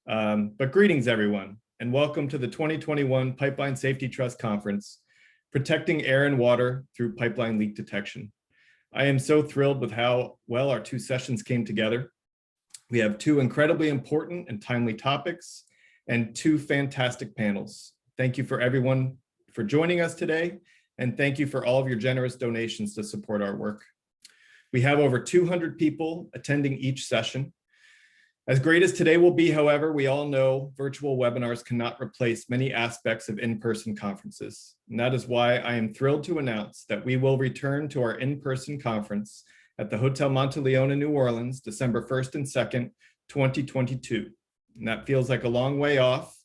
But greetings, everyone, and welcome to the 2021 Pipeline Safety Trust Conference, Protecting Air and Water Through Pipeline Leak Detection. I am so thrilled with how well our two sessions came together. We have two incredibly important and timely topics and two fantastic panels. Thank you for everyone for joining us today, and thank you for all of your generous donations to support our work. We have over 200 people attending each session. As great as today will be, however, we all know virtual webinars cannot replace many aspects of in-person conferences. And that is why I am thrilled to announce that we will return to our in-person conference at the Hotel Monteleone in New Orleans, December 1st and 2nd, 2022. And that feels like a long way off,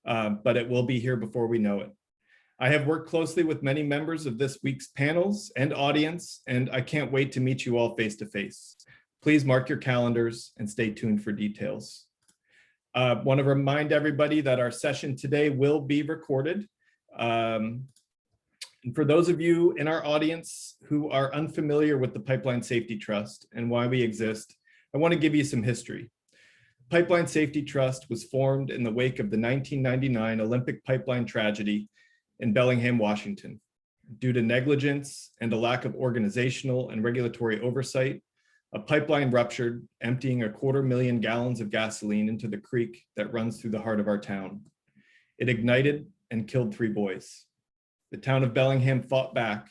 but it will be here before we know it. I have worked closely with many members of this week's panels and audience, and I can't wait to meet you all face to face. Please mark your calendars and stay tuned for details. Want to remind everybody that our session today will be recorded. And for those of you in our audience who are unfamiliar with the Pipeline Safety Trust and why we exist, I want to give you some history. Pipeline Safety Trust was formed in the wake of the 1999 Olympic pipeline tragedy in Bellingham, Washington. Due to negligence and a lack of organizational and regulatory oversight, a pipeline ruptured, emptying 250,000 gallons of gasoline into the creek that runs through the heart of our town. It ignited and killed 3 boys. The town of Bellingham fought back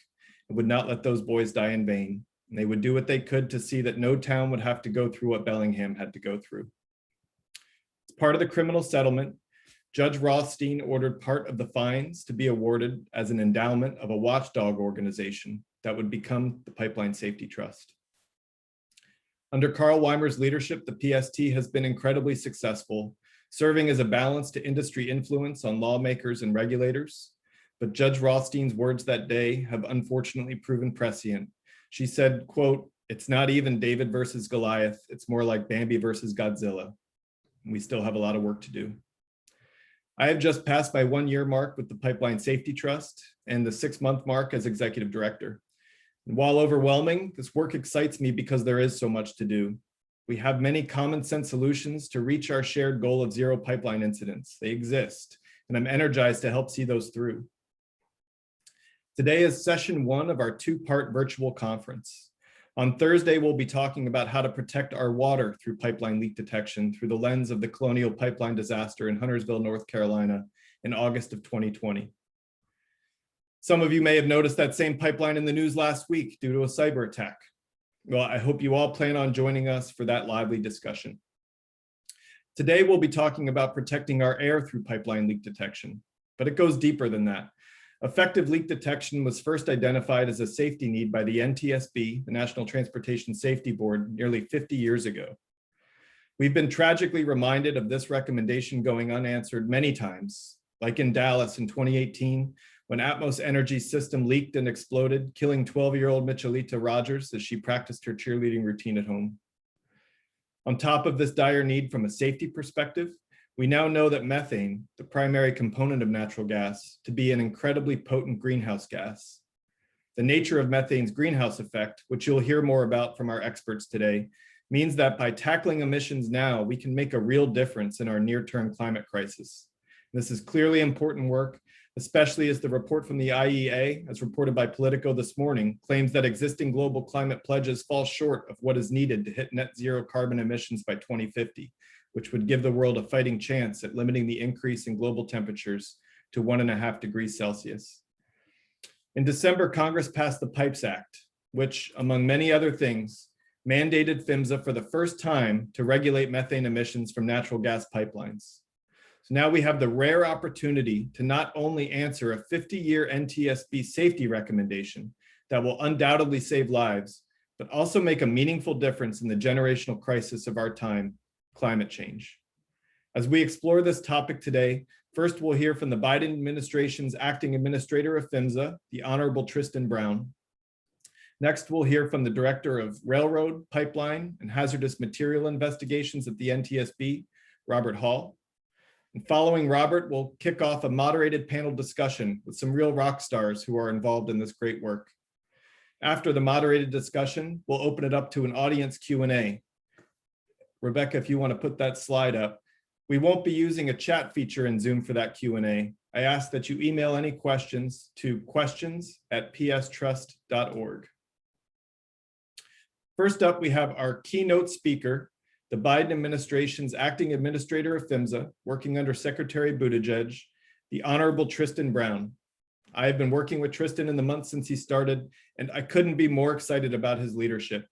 and would not let those boys die in vain. And they would do what they could to see that no town would have to go through what Bellingham had to go through. As part of the criminal settlement, Judge Rothstein ordered part of the fines to be awarded as an endowment of a watchdog organization that would become the Pipeline Safety Trust. Under Carl Weimer's leadership, the PST has been incredibly successful, serving as a balance to industry influence on lawmakers and regulators. But Judge Rothstein's words that day have unfortunately proven prescient. She said, quote, "It's not even David versus Goliath, it's more like Bambi versus Godzilla." And we still have a lot of work to do. I have just passed my 1-year mark with the Pipeline Safety Trust and the 6-month mark as executive director. And while overwhelming, this work excites me because there is so much to do. We have many common sense solutions to reach our shared goal of 0 pipeline incidents. They exist, and I'm energized to help see those through. Today is session 1 of our 2-part virtual conference. On Thursday, we'll be talking about how to protect our water through pipeline leak detection through the lens of the Colonial Pipeline disaster in Huntersville, North Carolina in August of 2020. Some of you may have noticed that same pipeline in the news last week due to a cyber attack. Well, I hope you all plan on joining us for that lively discussion. Today, we'll be talking about protecting our air through pipeline leak detection, but it goes deeper than that. Effective leak detection was first identified as a safety need by the NTSB, the National Transportation Safety Board, nearly 50 years ago. We've been tragically reminded of this recommendation going unanswered many times, like in Dallas in 2018, when Atmos Energy's system leaked and exploded, killing 12-year-old Michelita Rogers as she practiced her cheerleading routine at home. On top of this dire need from a safety perspective, we now know that methane, the primary component of natural gas, to be an incredibly potent greenhouse gas. The nature of methane's greenhouse effect, which you'll hear more about from our experts today, means that by tackling emissions now, we can make a real difference in our near-term climate crisis. This is clearly important work, especially as the report from the IEA, as reported by Politico this morning, claims that existing global climate pledges fall short of what is needed to hit net zero carbon emissions by 2050. Which would give the world a fighting chance at limiting the increase in global temperatures to 1.5 degrees Celsius. In December, Congress passed the Pipes Act, which, among many other things, mandated Fimsa for the first time to regulate methane emissions from natural gas pipelines. So now we have the rare opportunity to not only answer a 50-year NTSB safety recommendation that will undoubtedly save lives, but also make a meaningful difference in the generational crisis of our time, climate change. As we explore this topic today, first we'll hear from the Biden administration's acting administrator of Fimsa, the Honorable Tristan Brown. Next, we'll hear from the Director of Railroad, Pipeline, and Hazardous Material Investigations at the NTSB, Robert Hall. And following Robert, we'll kick off a moderated panel discussion with some real rock stars who are involved in this great work. After the moderated discussion, we'll open it up to an audience Q&A. Rebecca, if you want to put that slide up, We won't be using a chat feature in Zoom for that Q&A. I ask that you email any questions to questions@pstrust.org. First up, we have our keynote speaker, the Biden administration's acting administrator of Fimsa, working under Secretary Buttigieg, the Honorable Tristan Brown. I have been working with Tristan in the months since he started, and I couldn't be more excited about his leadership.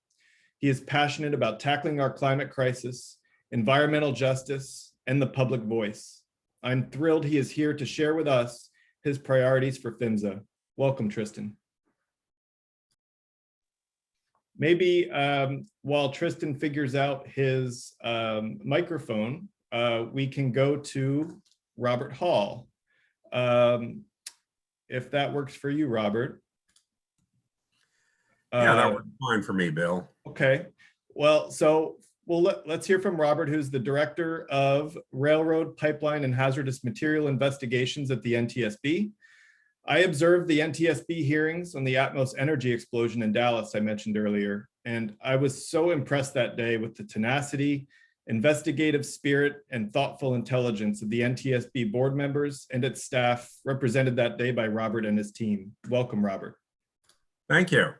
He is passionate about tackling our climate crisis, environmental justice, and the public voice. I'm thrilled he is here to share with us his priorities for Fimsa. Welcome, Tristan. Maybe while Tristan figures out his microphone, we can go to Robert Hall. If that works for you, Robert. Yeah, that works fine for me, Bill. Okay. Well, let's hear from Robert, who's the Director of Railroad, Pipeline, and Hazardous Material Investigations at the NTSB. I observed the NTSB hearings on the Atmos energy explosion in Dallas I mentioned earlier, and I was so impressed that day with the tenacity, investigative spirit, and thoughtful intelligence of the NTSB board members and its staff, represented that day by Robert and his team. Welcome, Robert. Thank you.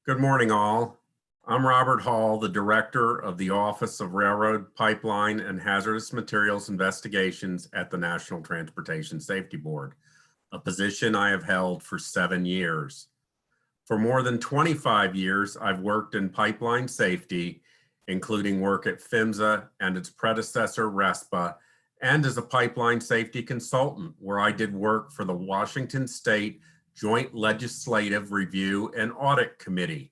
Good morning, all. I'm Robert Hall, the Director of the Office of Railroad, Pipeline, and Hazardous Materials Investigations at the National Transportation Safety Board, a position I have held for 7 years. For more than 25 years, I've worked in pipeline safety, including work at Fimsa and its predecessor, RESPA, and as a pipeline safety consultant, where I did work for the Washington State Joint Legislative Review and Audit Committee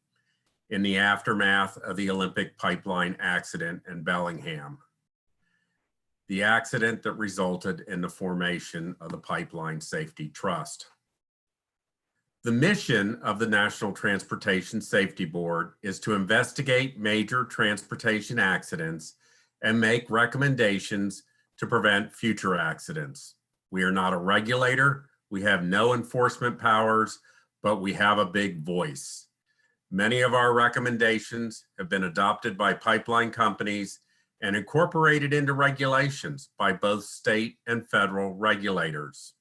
in the aftermath of the Olympic pipeline accident in Bellingham, the accident that resulted in the formation of the Pipeline Safety Trust. The mission of the National Transportation Safety Board is to investigate major transportation accidents and make recommendations to prevent future accidents. We are not a regulator, we have no enforcement powers, but we have a big voice. Many of our recommendations have been adopted by pipeline companies and incorporated into regulations by both state and federal regulators.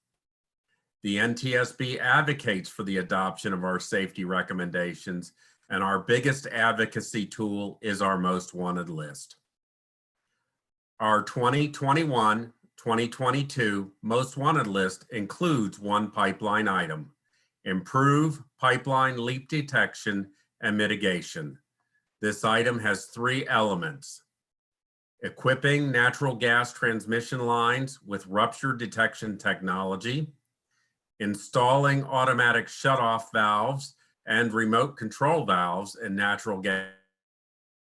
The NTSB advocates for the adoption of our safety recommendations, and our biggest advocacy tool is our most wanted list. Our 2021-2022 most wanted list includes one pipeline item: improve pipeline leak detection and mitigation. This item has 3 elements: equipping natural gas transmission lines with rupture detection technology, installing automatic shutoff valves and remote control valves in natural gas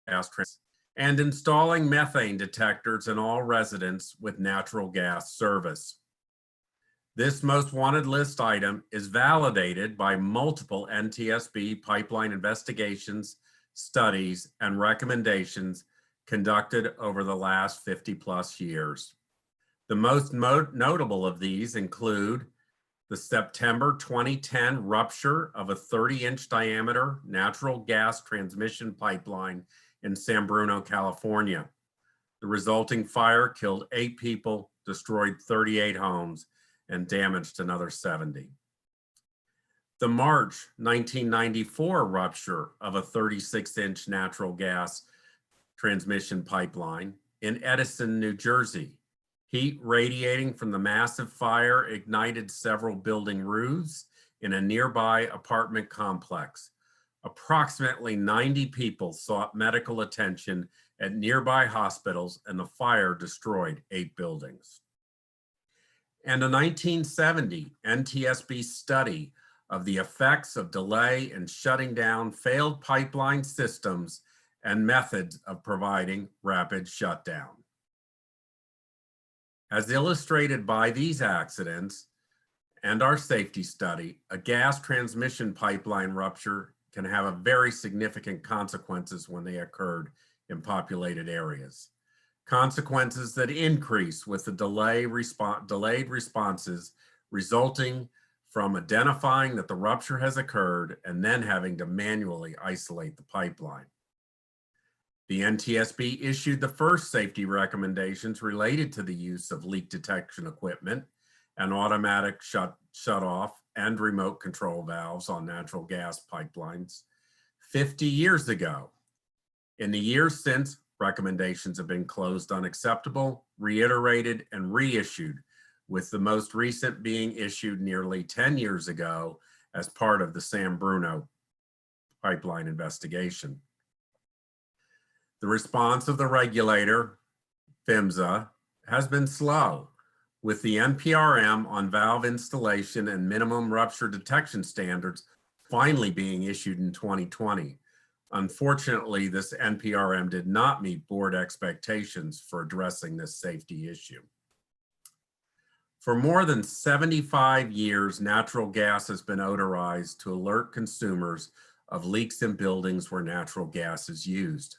transmission, and installing methane detectors in all residents with natural gas service. This most wanted list item is validated by multiple NTSB pipeline investigations, studies, and recommendations conducted over the last 50+ years. The most notable of these include the September 2010 rupture of a 30-inch diameter natural gas transmission pipeline in San Bruno, California. The resulting fire killed 8 people, destroyed 38 homes, and damaged another 70. The March 1994 rupture of a 36-inch natural gas transmission pipeline in Edison, New Jersey. Heat radiating from the massive fire ignited several building roofs in a nearby apartment complex. Approximately 90 people sought medical attention at nearby hospitals, and the fire destroyed 8 buildings. And a 1970 NTSB study of the effects of delay in shutting down failed pipeline systems and methods of providing rapid shutdown. As illustrated by these accidents and our safety study, a gas transmission pipeline rupture can have very significant consequences when they occurred in populated areas. Consequences that increase with the delayed responses resulting from identifying that the rupture has occurred and then having to manually isolate the pipeline. The NTSB issued the first safety recommendations related to the use of leak detection equipment and automatic shut-off and remote control valves on natural gas pipelines 50 years ago. In the years since, recommendations have been closed unacceptable, reiterated, and reissued, with the most recent being issued nearly 10 years ago as part of the San Bruno pipeline investigation. The response of the regulator, Fimsa, has been slow, with the NPRM on valve installation and minimum rupture detection standards finally being issued in 2020. Unfortunately, this NPRM did not meet board expectations for addressing this safety issue. For more than 75 years, natural gas has been odorized to alert consumers of leaks in buildings where natural gas is used.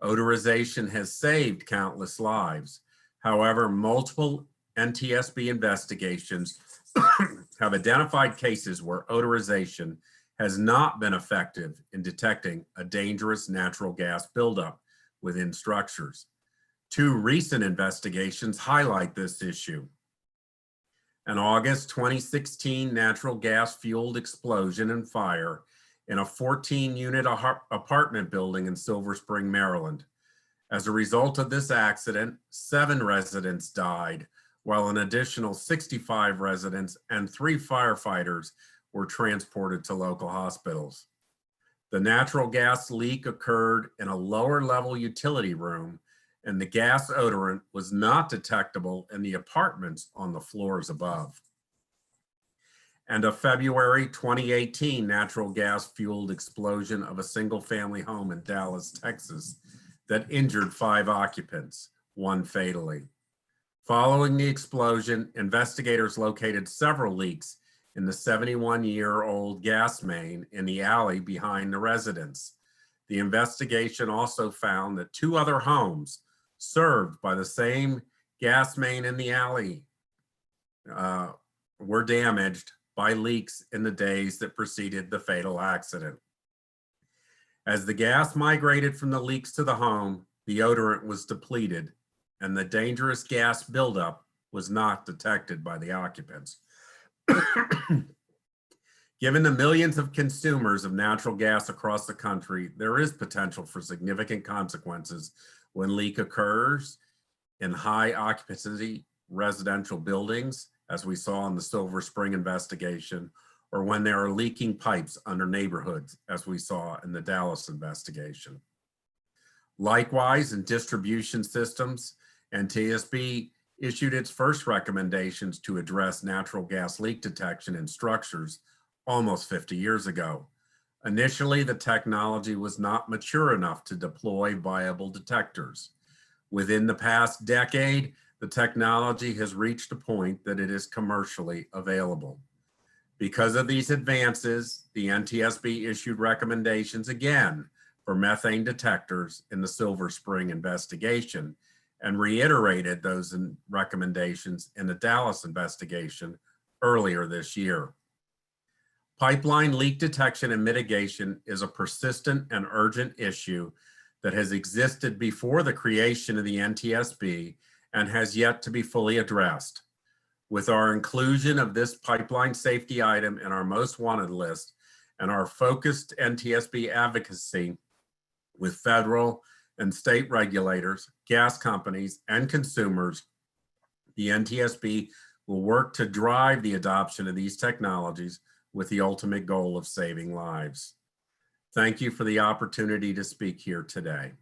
Odorization has saved countless lives. However, multiple NTSB investigations have identified cases where odorization has not been effective in detecting a dangerous natural gas buildup within structures. Two recent investigations highlight this issue. An August 2016 natural gas fueled explosion and fire in a 14-unit apartment building in Silver Spring, Maryland. As a result of this accident, 7 residents died, while an additional 65 residents and 3 firefighters were transported to local hospitals. The natural gas leak occurred in a lower level utility room, and the gas odorant was not detectable in the apartments on the floors above. And a February 2018 natural gas fueled explosion of a single family home in Dallas, Texas, that injured 5 occupants, 1 fatally. Following the explosion, investigators located several leaks in the 71-year-old gas main in the alley behind the residence. The investigation also found that 2 other homes served by the same gas main in the alley were damaged by leaks in the days that preceded the fatal accident. As the gas migrated from the leaks to the home, the odorant was depleted, and the dangerous gas buildup was not detected by the occupants. Given the millions of consumers of natural gas across the country, there is potential for significant consequences when leak occurs in high occupancy residential buildings, as we saw in the Silver Spring investigation, or when there are leaking pipes under neighborhoods, as we saw in the Dallas investigation. Likewise, in distribution systems, NTSB issued its first recommendations to address natural gas leak detection in structures almost 50 years ago. Initially, the technology was not mature enough to deploy viable detectors. Within the past decade, the technology has reached a point that it is commercially available. Because of these advances, the NTSB issued recommendations again for methane detectors in the Silver Spring investigation and reiterated those recommendations in the Dallas investigation earlier this year. Pipeline leak detection and mitigation is a persistent and urgent issue that has existed before the creation of the NTSB and has yet to be fully addressed. With our inclusion of this pipeline safety item in our most wanted list and our focused NTSB advocacy with federal and state regulators, gas companies, and consumers, the NTSB will work to drive the adoption of these technologies with the ultimate goal of saving lives. Thank you for the opportunity to speak here today.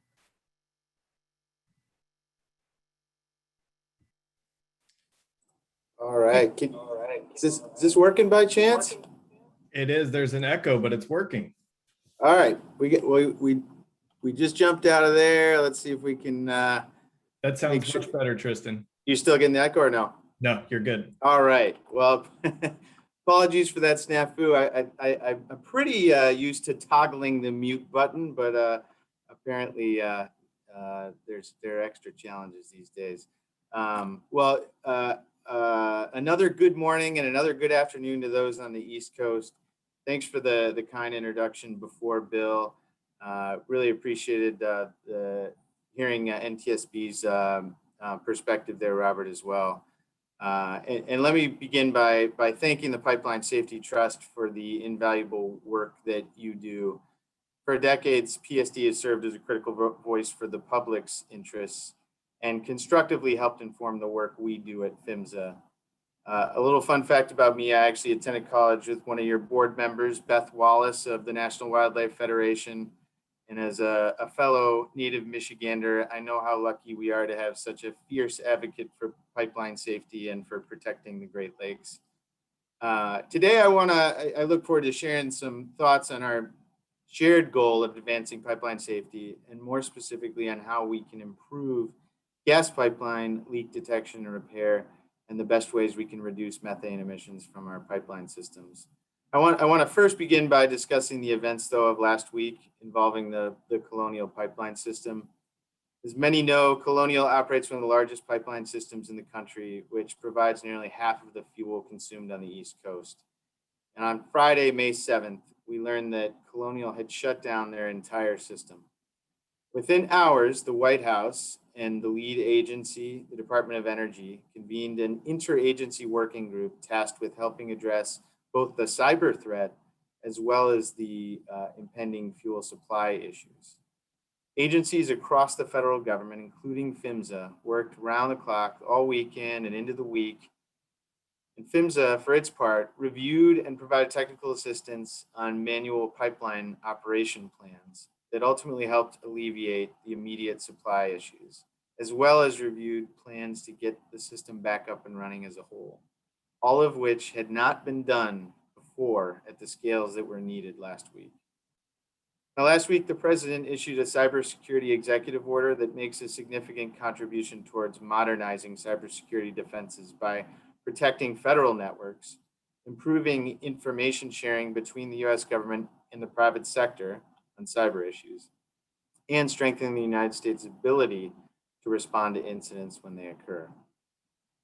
All right. Is this working by chance? It is. There's an echo, but it's working. All right. We just jumped out of there. Let's see if we can. That sounds much better, Tristan. You still getting the echo or no? No, you're good. All right. Well, apologies for that snafu. I'm pretty used to toggling the mute button, but apparently there are extra challenges these days. Another good morning and another good afternoon to those on the East Coast. Thanks for the kind introduction before, Bill. Really appreciated hearing NTSB's perspective there, Robert, as well. And let me begin by thanking the Pipeline Safety Trust for the invaluable work that you do. For decades, PSD has served as a critical voice for the public's interests and constructively helped inform the work we do at Fimsa. A little fun fact about me, I actually attended college with one of your board members, Beth Wallace of the National Wildlife Federation. And as a fellow native Michigander, I know how lucky we are to have such a fierce advocate for pipeline safety and for protecting the Great Lakes. Today, I look forward to sharing some thoughts on our shared goal of advancing pipeline safety, and more specifically on how we can improve gas pipeline leak detection and repair, and the best ways we can reduce methane emissions from our pipeline systems. I want to first begin by discussing the events, though, of last week involving the Colonial pipeline system. As many know, Colonial operates one of the largest pipeline systems in the country, which provides nearly half of the fuel consumed on the East Coast. And on Friday, May 7th, we learned that Colonial had shut down their entire system. Within hours, the White House and the lead agency, the Department of Energy, convened an interagency working group tasked with helping address both the cyber threat as well as the impending fuel supply issues. Agencies across the federal government, including Fimsa, worked round the clock all weekend and into the week. And Fimsa, for its part, reviewed and provided technical assistance on manual pipeline operation plans that ultimately helped alleviate the immediate supply issues, as well as reviewed plans to get the system back up and running as a whole, all of which had not been done before at the scales that were needed last week. Now, last week, the president issued a cybersecurity executive order that makes a significant contribution towards modernizing cybersecurity defenses by protecting federal networks, improving information sharing between the US government and the private sector on cyber issues, and strengthening the United States' ability to respond to incidents when they occur.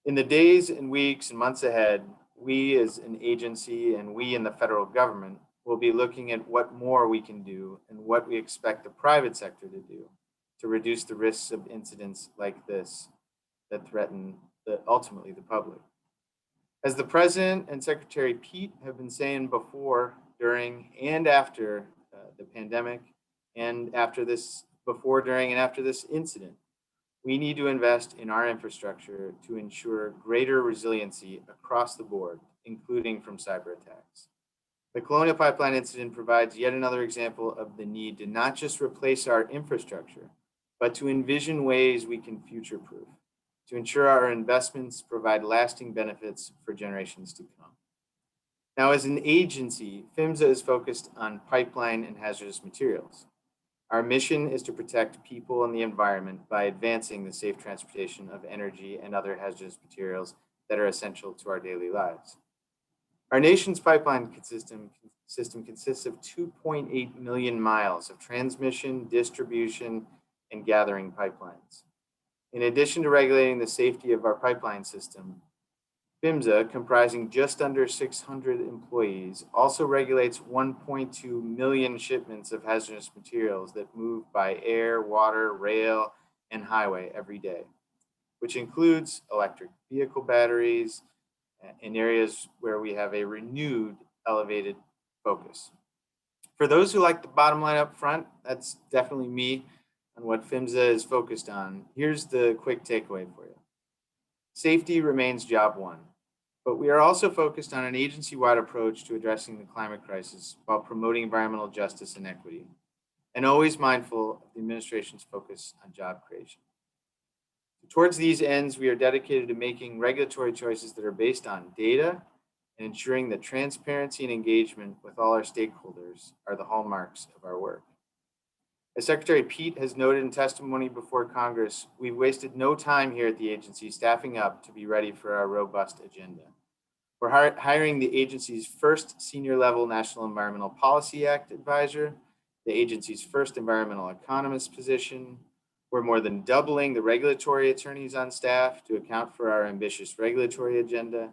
In the days and weeks and months ahead, we as an agency and we in the federal government will be looking at what more we can do and what we expect the private sector to do to reduce the risks of incidents like this that threaten ultimately the public. As the President and Secretary Pete have been saying before, during, and after the pandemic, and before, during, and after this incident, we need to invest in our infrastructure to ensure greater resiliency across the board, including from cyber attacks. The Colonial Pipeline incident provides yet another example of the need to not just replace our infrastructure, but to envision ways we can future-proof, to ensure our investments provide lasting benefits for generations to come. Now, as an agency, Fimsa is focused on pipeline and hazardous materials. Our mission is to protect people and the environment by advancing the safe transportation of energy and other hazardous materials that are essential to our daily lives. Our nation's pipeline system consists of 2.8 million miles of transmission, distribution, and gathering pipelines. In addition to regulating the safety of our pipeline system, Fimsa, comprising just under 600 employees, also regulates 1.2 million shipments of hazardous materials that move by air, water, rail, and highway every day, which includes electric vehicle batteries in areas where we have a renewed elevated focus. For those who like the bottom line up front, that's definitely me on what Fimsa is focused on. Here's the quick takeaway for you. Safety remains job one, but we are also focused on an agency-wide approach to addressing the climate crisis while promoting environmental justice and equity, and always mindful of the administration's focus on job creation. Towards these ends, we are dedicated to making regulatory choices that are based on data and ensuring that transparency and engagement with all our stakeholders are the hallmarks of our work. As Secretary Pete has noted in testimony before Congress, we've wasted no time here at the agency staffing up to be ready for our robust agenda. We're hiring the agency's first senior level National Environmental Policy Act advisor, the agency's first environmental economist position. We're more than doubling the regulatory attorneys on staff to account for our ambitious regulatory agenda,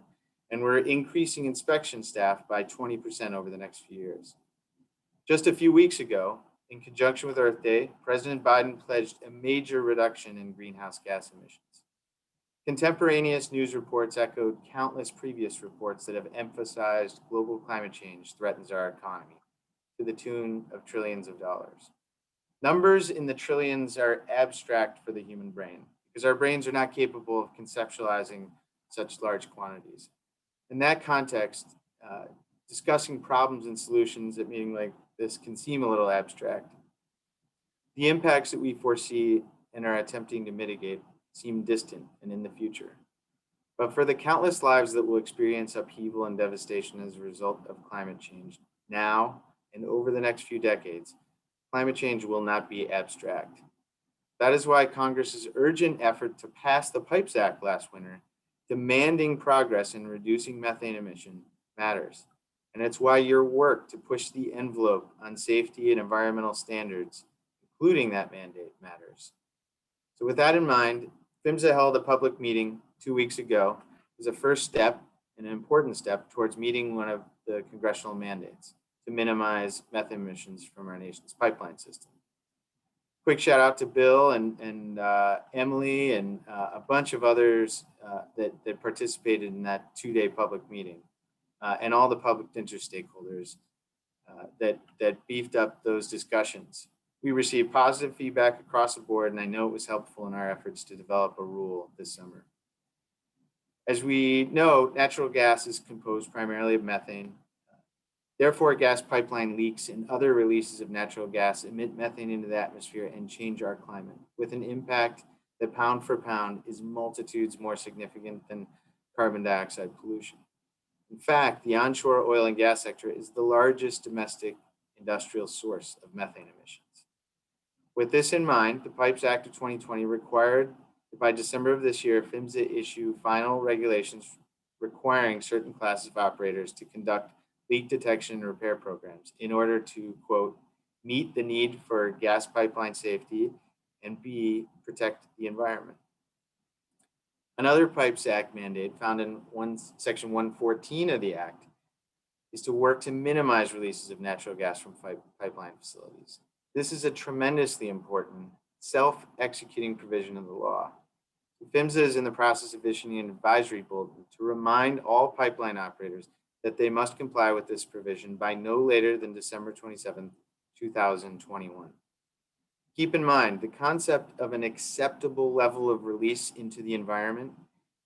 and we're increasing inspection staff by 20% over the next few years. Just a few weeks ago, In conjunction with Earth Day, President Biden pledged a major reduction in greenhouse gas emissions. Contemporaneous news reports echoed countless previous reports that have emphasized global climate change threatens our economy to the tune of trillions of dollars. Numbers in the trillions are abstract for the human brain because our brains are not capable of conceptualizing such large quantities. In that context, discussing problems and solutions at a meeting like this can seem a little abstract. The impacts that we foresee and are attempting to mitigate seem distant and in the future. But for the countless lives that will experience upheaval and devastation as a result of climate change now and over the next few decades, climate change will not be abstract. That is why Congress's urgent effort to pass the Pipes Act last winter, demanding progress in reducing methane emission, matters. And it's why your work to push the envelope on safety and environmental standards, including that mandate, matters. So with that in mind, Fimsa held a public meeting 2 weeks ago as a first step, an important step towards meeting one of the congressional mandates to minimize methane emissions from our nation's pipeline system. Quick shout out to Bill and Emily and a bunch of others that participated in that 2-day public meeting and all the public interest stakeholders that beefed up those discussions. We received positive feedback across the board, and I know it was helpful in our efforts to develop a rule this summer. As we know, natural gas is composed primarily of methane. Therefore, gas pipeline leaks and other releases of natural gas emit methane into the atmosphere and change our climate, with an impact that pound for pound is multitudes more significant than carbon dioxide pollution. In fact, the onshore oil and gas sector is the largest domestic industrial source of methane emissions. With this in mind, the Pipes Act of 2020 required that by December of this year, Fimsa issue final regulations requiring certain classes of operators to conduct leak detection and repair programs in order to, quote, meet the need for gas pipeline safety and B, protect the environment. Another Pipes Act mandate found in Section 114 of the Act is to work to minimize releases of natural gas from pipeline facilities. This is a tremendously important self-executing provision of the law. Fimsa is in the process of issuing an advisory bulletin to remind all pipeline operators that they must comply with this provision by no later than December 27, 2021. Keep in mind, the concept of an acceptable level of release into the environment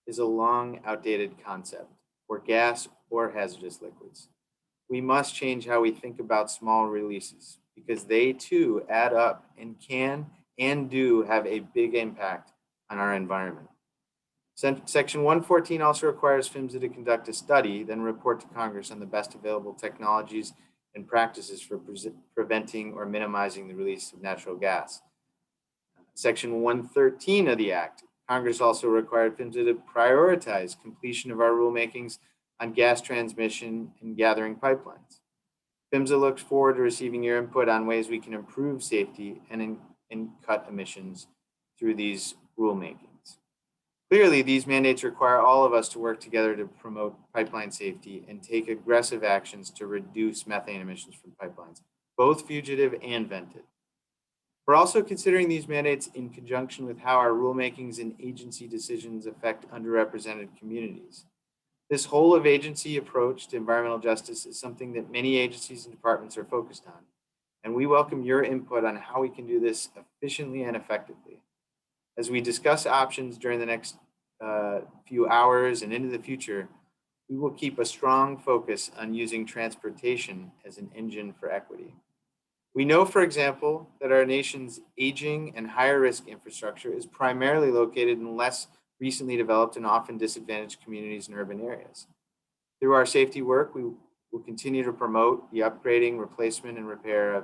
is a long outdated concept for gas or hazardous liquids. We must change how we think about small releases because they too add up and can and do have a big impact on our environment. Section 114 also requires Fimsa to conduct a study, then report to Congress on the best available technologies and practices for preventing or minimizing the release of natural gas. Section 113 of the Act, Congress also required Fimsa to prioritize completion of our rulemakings on gas transmission and gathering pipelines. Fimsa looks forward to receiving your input on ways we can improve safety and cut emissions through these rulemakings. Clearly, these mandates require all of us to work together to promote pipeline safety and take aggressive actions to reduce methane emissions from pipelines, both fugitive and vented. We're also considering these mandates in conjunction with how our rulemakings and agency decisions affect underrepresented communities. This whole of agency approach to environmental justice is something that many agencies and departments are focused on, and we welcome your input on how we can do this efficiently and effectively. As we discuss options during the next few hours and into the future, we will keep a strong focus on using transportation as an engine for equity. We know, for example, that our nation's aging and higher risk infrastructure is primarily located in less recently developed and often disadvantaged communities and urban areas. Through our safety work, we will continue to promote the upgrading, replacement, and repair of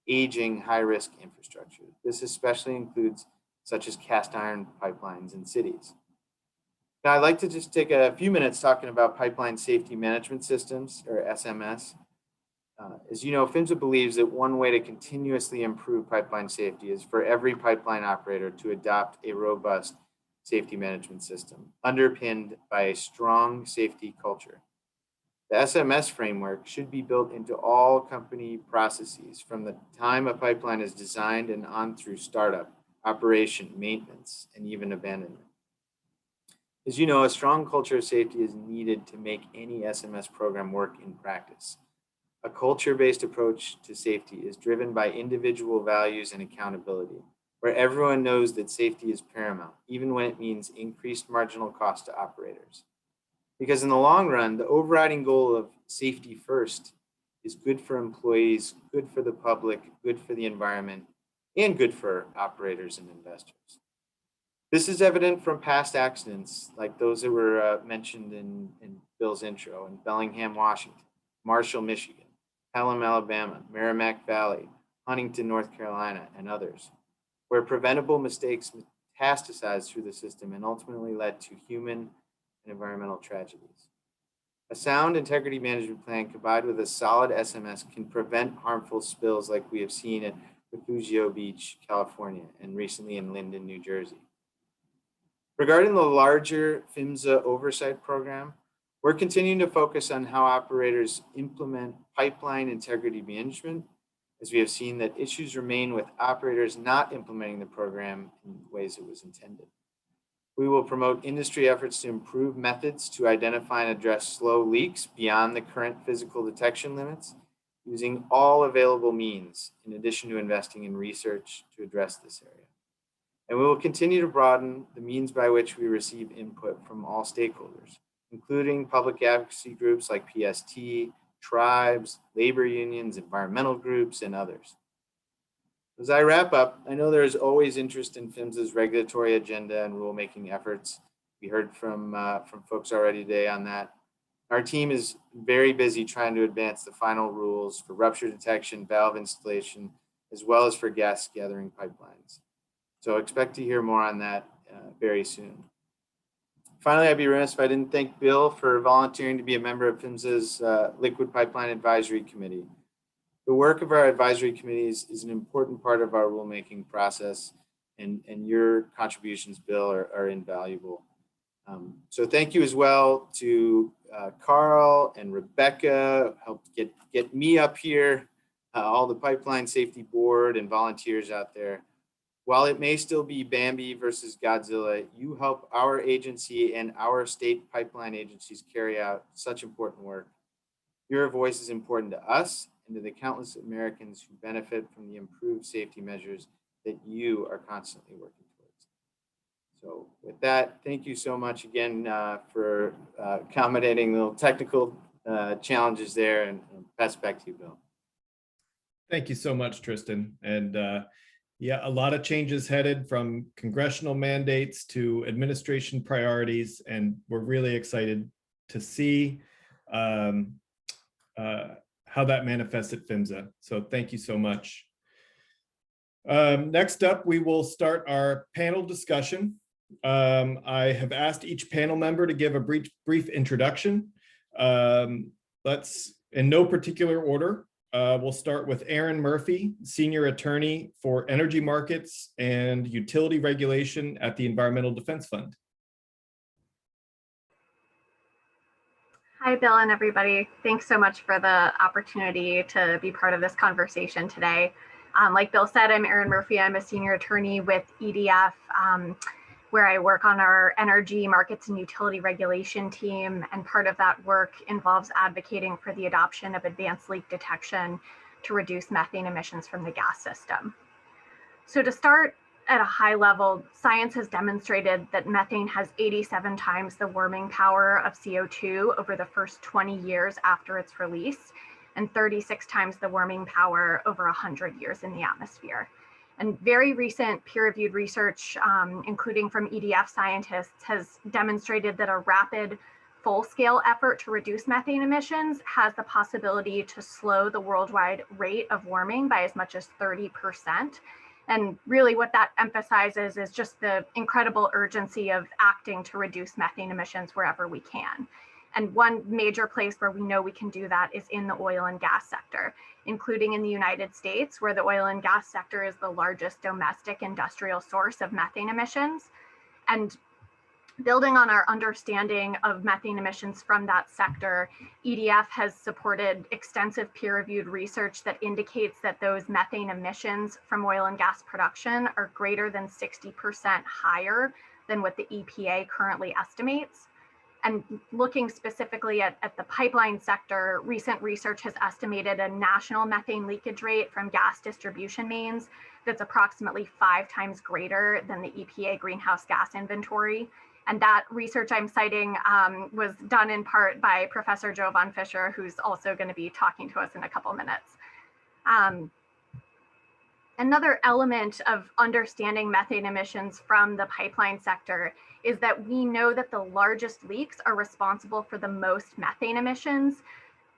aging high risk infrastructure. This especially includes such as cast iron pipelines in cities. Now, I'd like to just take a few minutes talking about pipeline safety management systems, or SMS. As you know, Fimsa believes that one way to continuously improve pipeline safety is for every pipeline operator to adopt a robust safety management system underpinned by a strong safety culture. The SMS framework should be built into all company processes from the time a pipeline is designed and on through startup, operation, maintenance, and even abandonment. As you know, a strong culture of safety is needed to make any SMS program work in practice. A culture-based approach to safety is driven by individual values and accountability, where everyone knows that safety is paramount, even when it means increased marginal cost to operators. Because in the long run, the overriding goal of safety first is good for employees, good for the public, good for the environment, and good for operators and investors. This is evident from past accidents like those that were mentioned in Bill's intro in Bellingham, Washington, Marshall, Michigan, Pelham, Alabama, Merrimack Valley, Huntington, North Carolina, and others, where preventable mistakes metastasized through the system and ultimately led to human and environmental tragedies. A sound integrity management plan combined with a solid SMS can prevent harmful spills like we have seen at Refugio Beach, California, and recently in Linden, New Jersey. Regarding the larger Fimsa oversight program, we're continuing to focus on how operators implement pipeline integrity management, as we have seen that issues remain with operators not implementing the program in ways it was intended. We will promote industry efforts to improve methods to identify and address slow leaks beyond the current physical detection limits, using all available means, in addition to investing in research to address this area. And we will continue to broaden the means by which we receive input from all stakeholders, including public advocacy groups like PST, tribes, labor unions, environmental groups, and others. As I wrap up, I know there is always interest in Fimsa's regulatory agenda and rulemaking efforts. We heard from folks already today on that. Our team is very busy trying to advance the final rules for rupture detection, valve installation, as well as for gas gathering pipelines. So expect to hear more on that very soon. Finally, I'd be remiss if I didn't thank Bill for volunteering to be a member of Fimsa's Liquid Pipeline Advisory Committee. The work of our advisory committees is an important part of our rulemaking process, and your contributions, Bill, are invaluable. So thank you as well to Carl and Rebecca, who helped get me up here, all the Pipeline Safety Board and volunteers out there. While it may still be Bambi versus Godzilla, you help our agency and our state pipeline agencies carry out such important work. Your voice is important to us and to the countless Americans who benefit from the improved safety measures that you are constantly working towards. So with that, thank you so much again for accommodating the little technical challenges there, and pass back to you, Bill. Thank you so much, Tristan. And yeah, a lot of changes headed from congressional mandates to administration priorities, and we're really excited to see how that manifests at Fimsa. So thank you so much. Next up, we will start our panel discussion. I have asked each panel member to give a brief introduction. Let's, in no particular order, we'll start with Aaron Murphy, Senior Attorney for Energy Markets and Utility Regulation at the Environmental Defense Fund. Hi, Bill and everybody. Thanks so much for the opportunity to be part of this conversation today. Like Bill said, I'm Aaron Murphy. I'm a Senior Attorney with EDF, where I work on our Energy Markets and Utility Regulation team. And part of that work involves advocating for the adoption of advanced leak detection to reduce methane emissions from the gas system. So to start at a high level, science has demonstrated that methane has 87 times the warming power of CO2 over the first 20 years after its release, and 36 times the warming power over 100 years in the atmosphere. And very recent peer-reviewed research, including from EDF scientists, has demonstrated that a rapid, full-scale effort to reduce methane emissions has the possibility to slow the worldwide rate of warming by as much as 30%. And really what that emphasizes is just the incredible urgency of acting to reduce methane emissions wherever we can. And one major place where we know we can do that is in the oil and gas sector, including in the United States, where the oil and gas sector is the largest domestic industrial source of methane emissions. And Building on our understanding of methane emissions from that sector, EDF has supported extensive peer-reviewed research that indicates that those methane emissions from oil and gas production are greater than 60% higher than what the EPA currently estimates. And looking specifically at the pipeline sector, recent research has estimated a national methane leakage rate from gas distribution mains that's approximately 5 times greater than the EPA greenhouse gas inventory. And that research I'm citing was done in part by Professor Joe Von Fischer, who's also going to be talking to us in a couple minutes. Another element of understanding methane emissions from the pipeline sector is that we know that the largest leaks are responsible for the most methane emissions.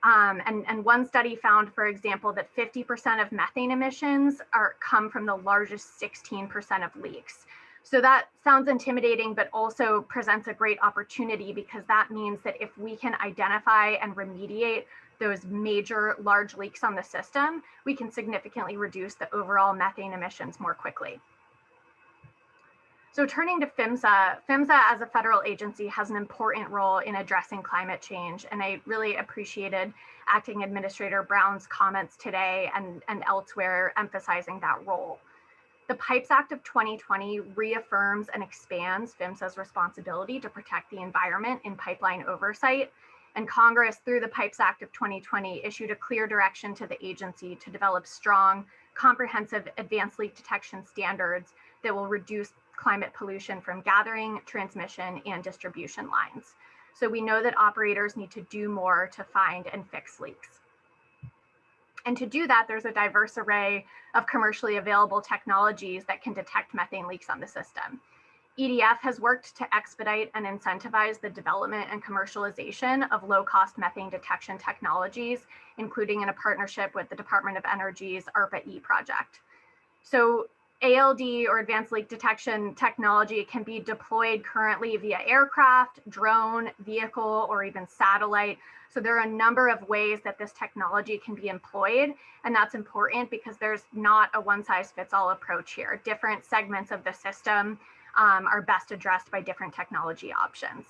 And one study found, for example, that 50% of methane emissions come from the largest 16% of leaks. So that sounds intimidating, but also presents a great opportunity, because that means that if we can identify and remediate those major large leaks on the system, we can significantly reduce the overall methane emissions more quickly. So turning to Fimsa, Fimsa as a federal agency has an important role in addressing climate change. And I really appreciated Acting Administrator Brown's comments today and elsewhere emphasizing that role. The Pipes Act of 2020 reaffirms and expands Fimsa's responsibility to protect the environment in pipeline oversight. And Congress, through the Pipes Act of 2020, issued a clear direction to the agency to develop strong, comprehensive advanced leak detection standards that will reduce climate pollution from gathering, transmission, and distribution lines. So we know that operators need to do more to find and fix leaks. And to do that, there's a diverse array of commercially available technologies that can detect methane leaks on the system. EDF has worked to expedite and incentivize the development and commercialization of low-cost methane detection technologies, including in a partnership with the Department of Energy's ARPA-E project. So ALD, or advanced leak detection technology, can be deployed currently via aircraft, drone, vehicle, or even satellite. So there are a number of ways that this technology can be employed, and that's important because there's not a one-size-fits-all approach here. Different segments of the system are best addressed by different technology options.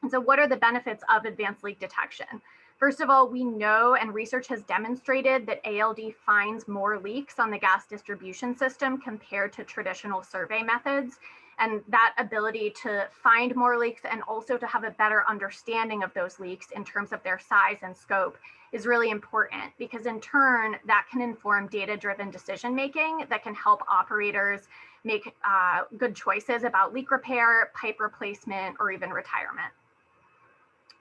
And so what are the benefits of advanced leak detection? First of all, we know, and research has demonstrated, that ALD finds more leaks on the gas distribution system compared to traditional survey methods. And that ability to find more leaks and also to have a better understanding of those leaks in terms of their size and scope is really important, because in turn, that can inform data-driven decision-making that can help operators make good choices about leak repair, pipe replacement, or even retirement.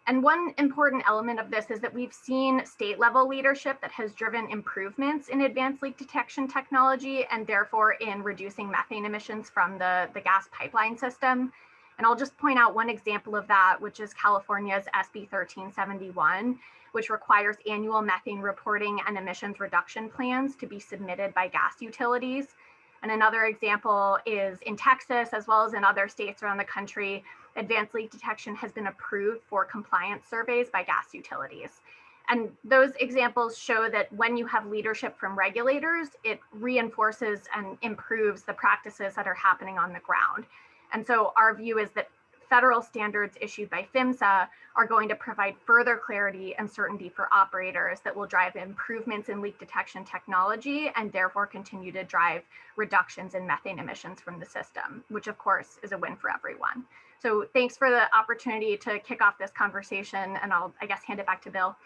And one important element of this is that we've seen state-level leadership that has driven improvements in advanced leak detection technology, and therefore in reducing methane emissions from the gas pipeline system. And I'll just point out one example of that, which is California's SB 1371, which requires annual methane reporting and emissions reduction plans to be submitted by gas utilities. And another example is in Texas, as well as in other states around the country, advanced leak detection has been approved for compliance surveys by gas utilities. And those examples show that when you have leadership from regulators, it reinforces and improves the practices that are happening on the ground. And so our view is that federal standards issued by Fimsa are going to provide further clarity and certainty for operators that will drive improvements in leak detection technology and therefore continue to drive reductions in methane emissions from the system, which of course is a win for everyone. So thanks for the opportunity to kick off this conversation, and I'll, I guess, hand it back to Bill.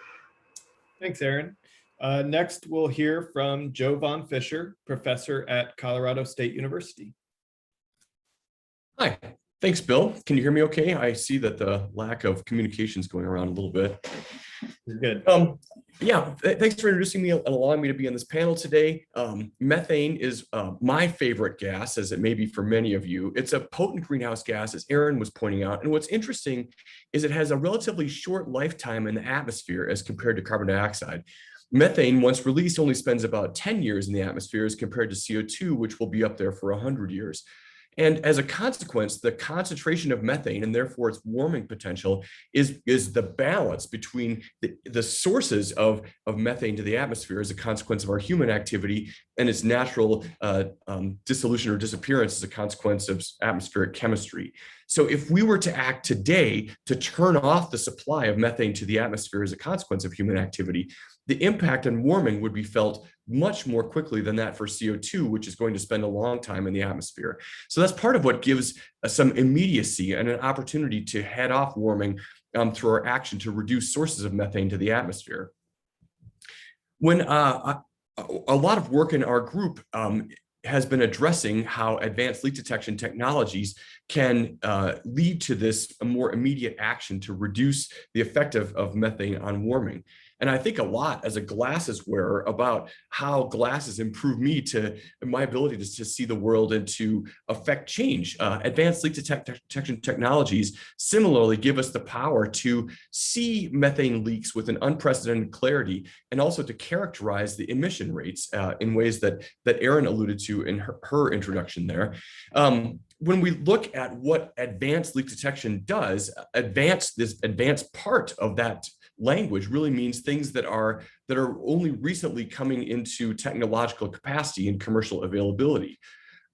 Thanks, Erin. Next, we'll hear from Joe Von Fischer, professor at Colorado State University. Hi, thanks, Bill. Can you hear me okay? I see that the lack of communication is going around a little bit. Good. Thanks for introducing me and allowing me to be on this panel today. Methane is my favorite gas, as it may be for many of you. It's a potent greenhouse gas, as Erin was pointing out. And what's interesting is it has a relatively short lifetime in the atmosphere as compared to carbon dioxide. Methane, once released, only spends about 10 years in the atmosphere as compared to CO2, which will be up there for 100 years. And as a consequence, the concentration of methane and therefore its warming potential is the balance between the sources of methane to the atmosphere as a consequence of our human activity and its natural dissolution or disappearance as a consequence of atmospheric chemistry. So if we were to act today to turn off the supply of methane to the atmosphere as a consequence of human activity, the impact on warming would be felt much more quickly than that for CO2, which is going to spend a long time in the atmosphere. So that's part of what gives some immediacy and an opportunity to head off warming through our action to reduce sources of methane to the atmosphere. When a lot of work in our group has been addressing how advanced leak detection technologies can lead to this more immediate action to reduce the effect of methane on warming. And I think a lot as a glasses wearer about how glasses improve me to my ability to see the world and to affect change. Advanced leak detection technologies similarly give us the power to see methane leaks with an unprecedented clarity and also to characterize the emission rates in ways that Erin alluded to in her introduction there. When we look at what advanced leak detection does, this advanced part of that language really means things that are only recently coming into technological capacity and commercial availability.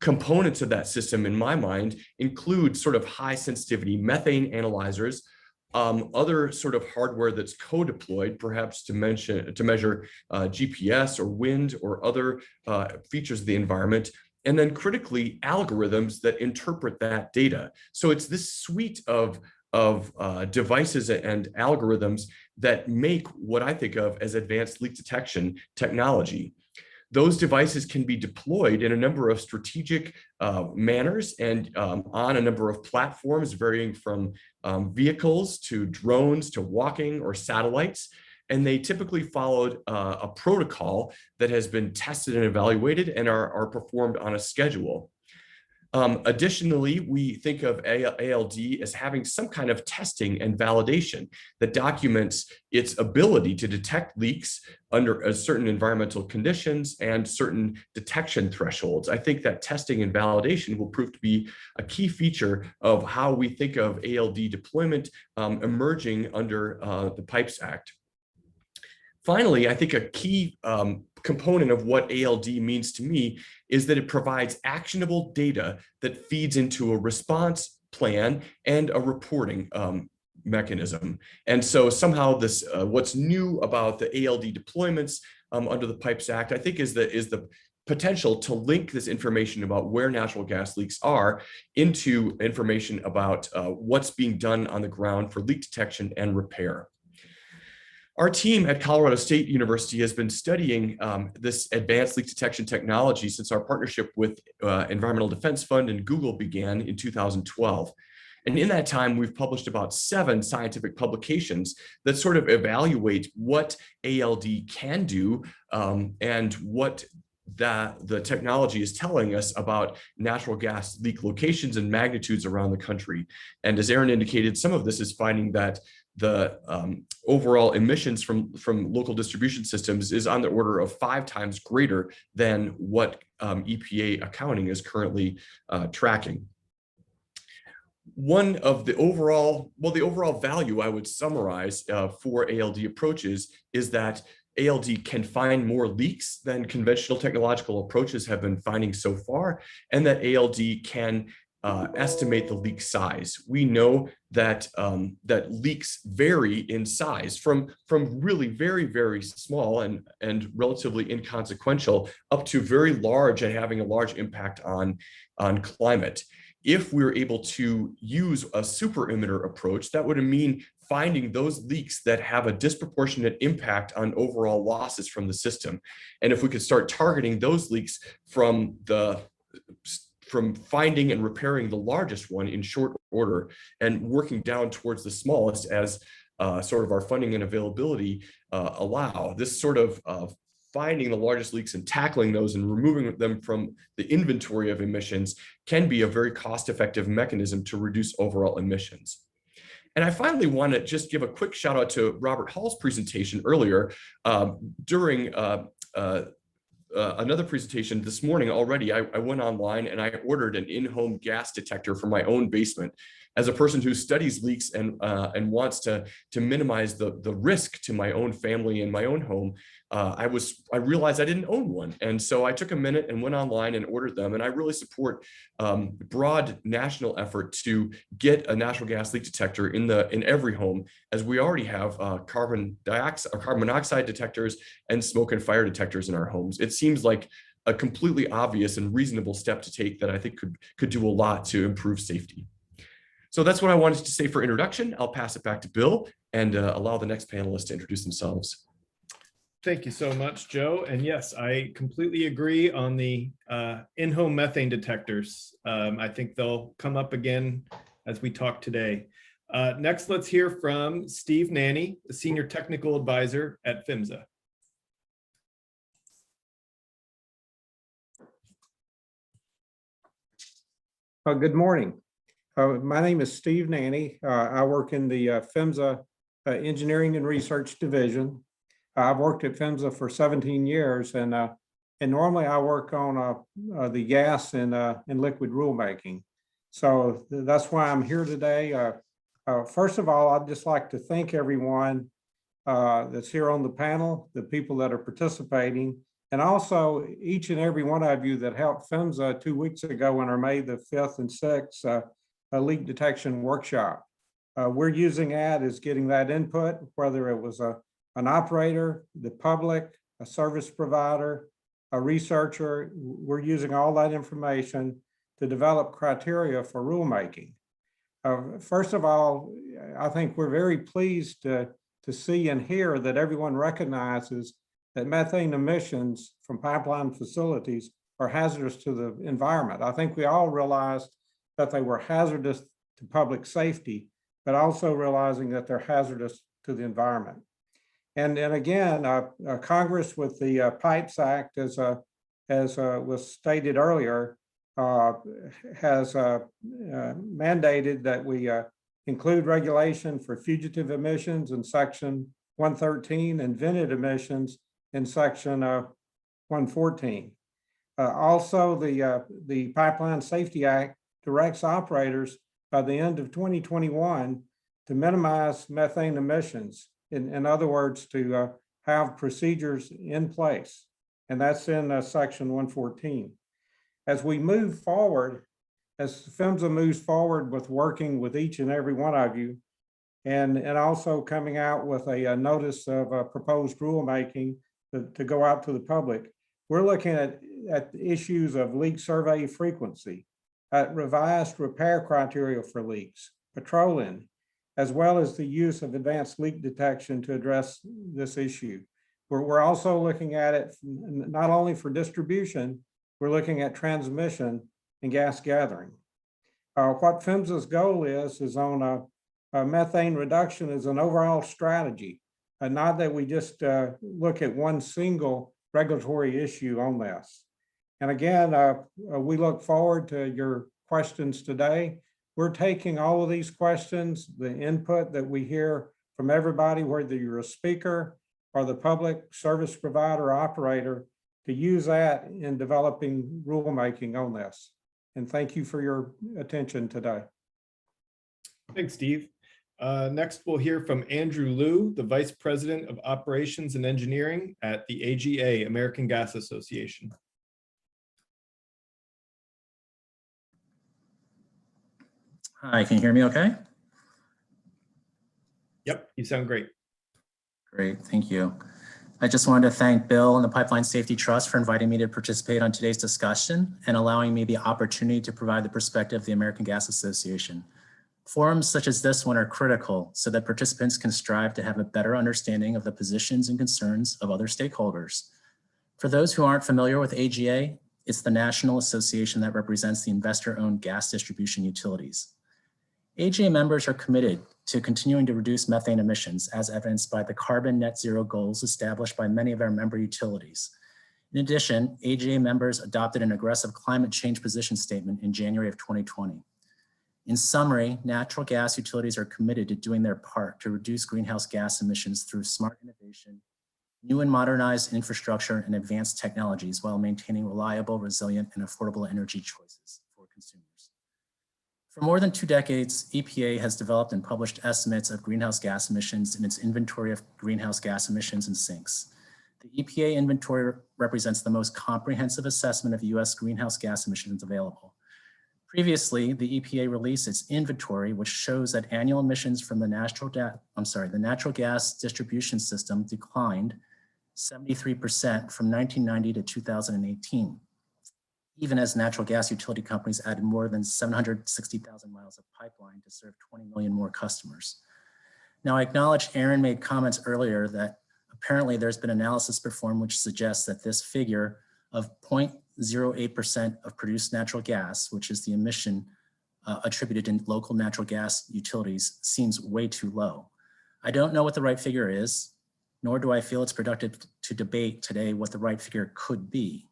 Components of that system, in my mind, include sort of high sensitivity methane analyzers, other sort of hardware that's co-deployed, perhaps to measure GPS or wind or other features of the environment, and then critically algorithms that interpret that data. So it's this suite of devices and algorithms that make what I think of as advanced leak detection technology. Those devices can be deployed in a number of strategic manners and on a number of platforms varying from vehicles to drones to walking or satellites. And they typically followed a protocol that has been tested and evaluated and are performed on a schedule. Additionally, we think of ALD as having some kind of testing and validation that documents its ability to detect leaks under certain environmental conditions and certain detection thresholds. I think that testing and validation will prove to be a key feature of how we think of ALD deployment emerging under the PIPES Act. Finally, I think a key component of what ALD means to me is that it provides actionable data that feeds into a response plan and a reporting mechanism. And so somehow this, what's new about the ALD deployments under the PIPES Act, I think is the potential to link this information about where natural gas leaks are into information about what's being done on the ground for leak detection and repair. Our team at Colorado State University has been studying this advanced leak detection technology since our partnership with Environmental Defense Fund and Google began in 2012. And in that time, we've published about 7 scientific publications that sort of evaluate what ALD can do and what the technology is telling us about natural gas leak locations and magnitudes around the country. And as Erin indicated, some of this is finding that the overall emissions from local distribution systems is on the order of 5 times greater than what EPA accounting is currently tracking. One of the overall value I would summarize for ALD approaches is that ALD can find more leaks than conventional technological approaches have been finding so far, and that ALD can estimate the leak size. We know that that leaks vary in size from really very, very small and relatively inconsequential up to very large and having a large impact on climate. If we're able to use a super emitter approach, that would mean finding those leaks that have a disproportionate impact on overall losses from the system. And if we could start targeting those leaks from finding and repairing the largest one in short order and working down towards the smallest as sort of our funding and availability allow, this sort of finding the largest leaks and tackling those and removing them from the inventory of emissions can be a very cost-effective mechanism to reduce overall emissions. And I finally want to just give a quick shout out to Robert Hall's presentation earlier during another presentation this morning already. I went online and I ordered an in-home gas detector for my own basement. As a person who studies leaks and wants to minimize the risk to my own family and my own home, I realized I didn't own one, and so I took a minute and went online and ordered them. And I really support broad national effort to get a natural gas leak detector in every home, as we already have carbon monoxide detectors and smoke and fire detectors in our homes. It seems like a completely obvious and reasonable step to take that I think could do a lot to improve safety. So that's what I wanted to say for introduction. I'll pass it back to Bill and allow the next panelists to introduce themselves. Thank you so much, Joe. And yes, I completely agree on the in-home methane detectors. I think they'll come up again as we talk today. Next, let's hear from Steve Nanny, the Senior Technical Advisor at Fimsa. Good morning. My name is Steve Nanny. I work in the Fimsa Engineering and Research Division. I've worked at Fimsa for 17 years, and normally I work on the gas and liquid rulemaking. So that's why I'm here today. First of all, I'd just like to thank everyone that's here on the panel, the people that are participating, and also each and every one of you that helped Fimsa 2 weeks ago on our May the 5th and 6th leak detection workshop. We're using that as getting that input, whether it was an operator, the public, a service provider, a researcher. We're using all that information to develop criteria for rulemaking. First of all, I think we're very pleased to see and hear that everyone recognizes that methane emissions from pipeline facilities are hazardous to the environment. I think we all realized that they were hazardous to public safety, but also realizing that they're hazardous to the environment. And again, Congress with the Pipes Act, as was stated earlier, has mandated that we include regulation for fugitive emissions in Section 113 and vented emissions in Section 114. Also, the Pipeline Safety Act directs operators by the end of 2021 to minimize methane emissions. In other words, to have procedures in place, and that's in Section 114. As we move forward, as Fimsa moves forward with working with each and every one of you, and also coming out with a notice of proposed rulemaking to go out to the public, we're looking at issues of leak survey frequency, revised repair criteria for leaks, patrolling, as well as the use of advanced leak detection to address this issue. We're also looking at it not only for distribution, we're looking at transmission and gas gathering. What Fimsa's goal is on methane reduction as an overall strategy, not that we just look at one single regulatory issue on this. And again, we look forward to your questions today. We're taking all of these questions, the input that we hear from everybody, whether you're a speaker or the public service provider operator, to use that in developing rulemaking on this. And thank you for your attention today. Thanks, Steve. Next, we'll hear from Andrew Liu, the Vice President of Operations and Engineering at the AGA, American Gas Association. Hi, can you hear me okay? Yep, you sound great. Great, thank you. I just wanted to thank Bill and the Pipeline Safety Trust for inviting me to participate on today's discussion and allowing me the opportunity to provide the perspective of the American Gas Association. Forums such as this one are critical so that participants can strive to have a better understanding of the positions and concerns of other stakeholders. For those who aren't familiar with AGA, it's the national association that represents the investor-owned gas distribution utilities. AGA members are committed to continuing to reduce methane emissions as evidenced by the carbon net zero goals established by many of our member utilities. In addition, AGA members adopted an aggressive climate change position statement in January of 2020. In summary, natural gas utilities are committed to doing their part to reduce greenhouse gas emissions through smart innovation, new and modernized infrastructure and advanced technologies while maintaining reliable, resilient, and affordable energy choices for consumers. For more than 2 decades, EPA has developed and published estimates of greenhouse gas emissions in its inventory of greenhouse gas emissions and sinks. The EPA inventory represents the most comprehensive assessment of US greenhouse gas emissions available. Previously, the EPA released its inventory, which shows that annual emissions from the natural gas distribution system declined 73% from 1990 to 2018, even as natural gas utility companies added more than 760,000 miles of pipeline to serve 20 million more customers. Now, I acknowledge Aaron made comments earlier that apparently there's been analysis performed which suggests that this figure of 0.08% of produced natural gas, which is the emission attributed in local natural gas utilities, seems way too low. I don't know what the right figure is, nor do I feel it's productive to debate today what the right figure could be.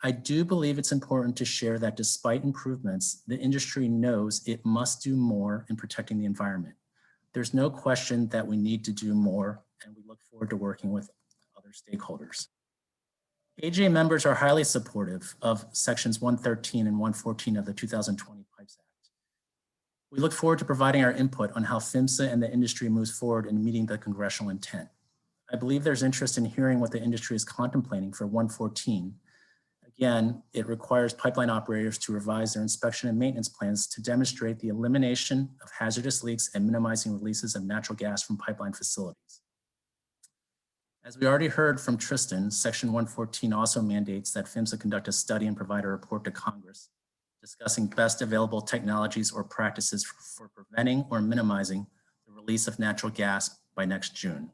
I do believe it's important to share that despite improvements, the industry knows it must do more in protecting the environment. There's no question that we need to do more, and we look forward to working with other stakeholders. AGA members are highly supportive of sections 113 and 114 of the 2020 Pipes Act. We look forward to providing our input on how Fimsa and the industry moves forward in meeting the congressional intent. I believe there's interest in hearing what the industry is contemplating for 114. Again, it requires pipeline operators to revise their inspection and maintenance plans to demonstrate the elimination of hazardous leaks and minimizing releases of natural gas from pipeline facilities. As we already heard from Tristan, Section 114 also mandates that Fimsa conduct a study and provide a report to Congress discussing best available technologies or practices for preventing or minimizing the release of natural gas by next June.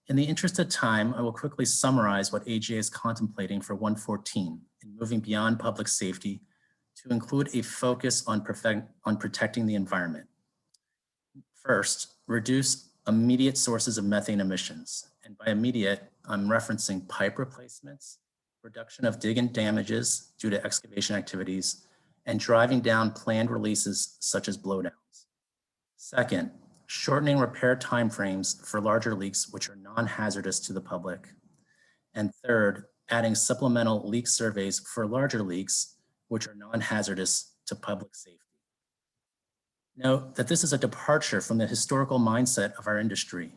In the interest of time, I will quickly summarize what AGA is contemplating for 114 in moving beyond public safety to include a focus on protecting the environment. First, reduce immediate sources of methane emissions. And by immediate, I'm referencing pipe replacements, reduction of dig and damages due to excavation activities, and driving down planned releases such as blowdowns. Second, shortening repair timeframes for larger leaks which are non-hazardous to the public. And third, adding supplemental leak surveys for larger leaks which are non-hazardous to public safety. Note that this is a departure from the historical mindset of our industry.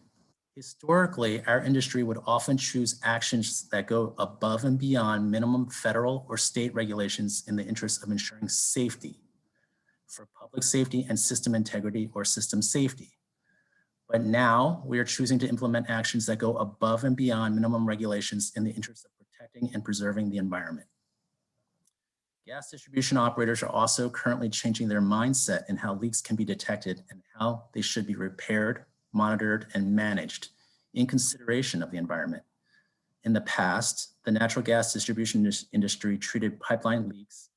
Historically, our industry would often choose actions that go above and beyond minimum federal or state regulations in the interest of ensuring safety for public safety and system integrity or system safety. But now we are choosing to implement actions that go above and beyond minimum regulations in the interest of protecting and preserving the environment. Gas distribution operators are also currently changing their mindset in how leaks can be detected and how they should be repaired, monitored, and managed in consideration of the environment. In the past, the natural gas distribution industry treated pipeline leaks,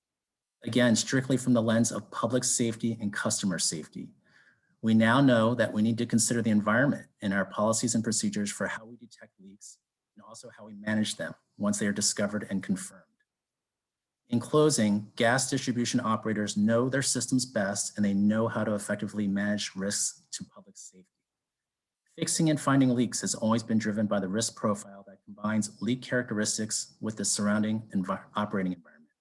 again, strictly from the lens of public safety and customer safety. We now know that we need to consider the environment in our policies and procedures for how we detect leaks and also how we manage them once they are discovered and confirmed. In closing, gas distribution operators know their systems best and they know how to effectively manage risks to public safety. Fixing and finding leaks has always been driven by the risk profile that combines leak characteristics with the surrounding operating environment.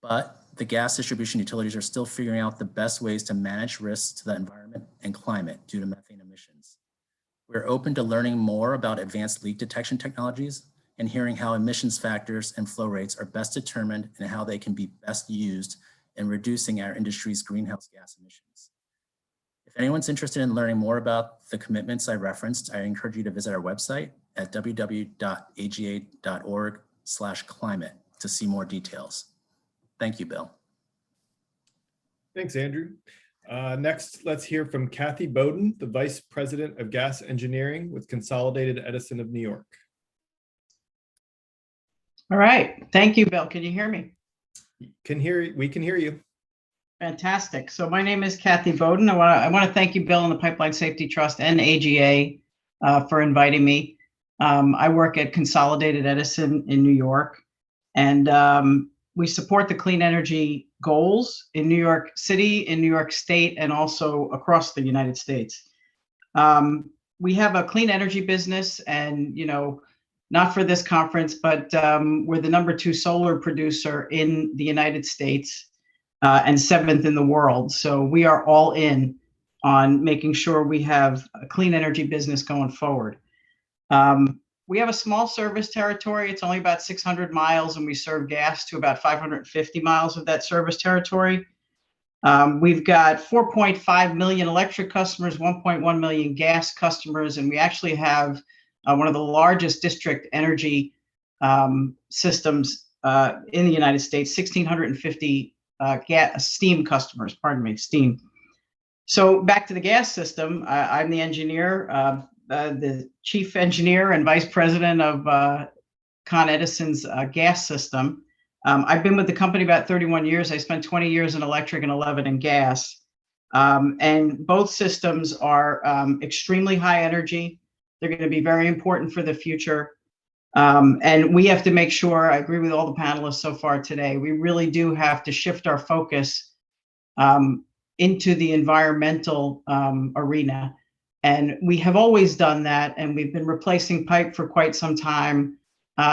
But the gas distribution utilities are still figuring out the best ways to manage risks to the environment and climate due to methane emissions. We're open to learning more about advanced leak detection technologies and hearing how emissions factors and flow rates are best determined and how they can be best used in reducing our industry's greenhouse gas emissions. If anyone's interested in learning more about the commitments I referenced, I encourage you to visit our website at www.aga.org/climate to see more details. Thank you, Bill. Thanks, Andrew. Next, let's hear from Kathy Bowden, the Vice President of Gas Engineering with Consolidated Edison of New York. All right. Thank you, Bill. Can you hear me? We can hear you. Fantastic. So my name is Kathy Bowden. I want to thank you, Bill, and the Pipeline Safety Trust and AGA for inviting me. I work at Consolidated Edison in New York, and we support the clean energy goals in New York City, in New York State, and also across the United States. We have a clean energy business, and not for this conference, but we're the #2 solar producer in the United States and 7th in the world. So we are all in on making sure we have a clean energy business going forward. We have a small service territory. It's only about 600 miles, and we serve gas to about 550 miles of that service territory. We've got 4.5 million electric customers, 1.1 million gas customers, and we actually have one of the largest district energy systems in the United States, 1,650 steam customers, steam. So back to the gas system, I'm the engineer, the chief engineer and vice president of Con Edison's gas system. I've been with the company about 31 years. I spent 20 years in electric and 11 in gas. And both systems are extremely high energy. They're going to be very important for the future. And we have to make sure, I agree with all the panelists so far today, we really do have to shift our focus into the environmental arena. And we have always done that, and we've been replacing pipe for quite some time.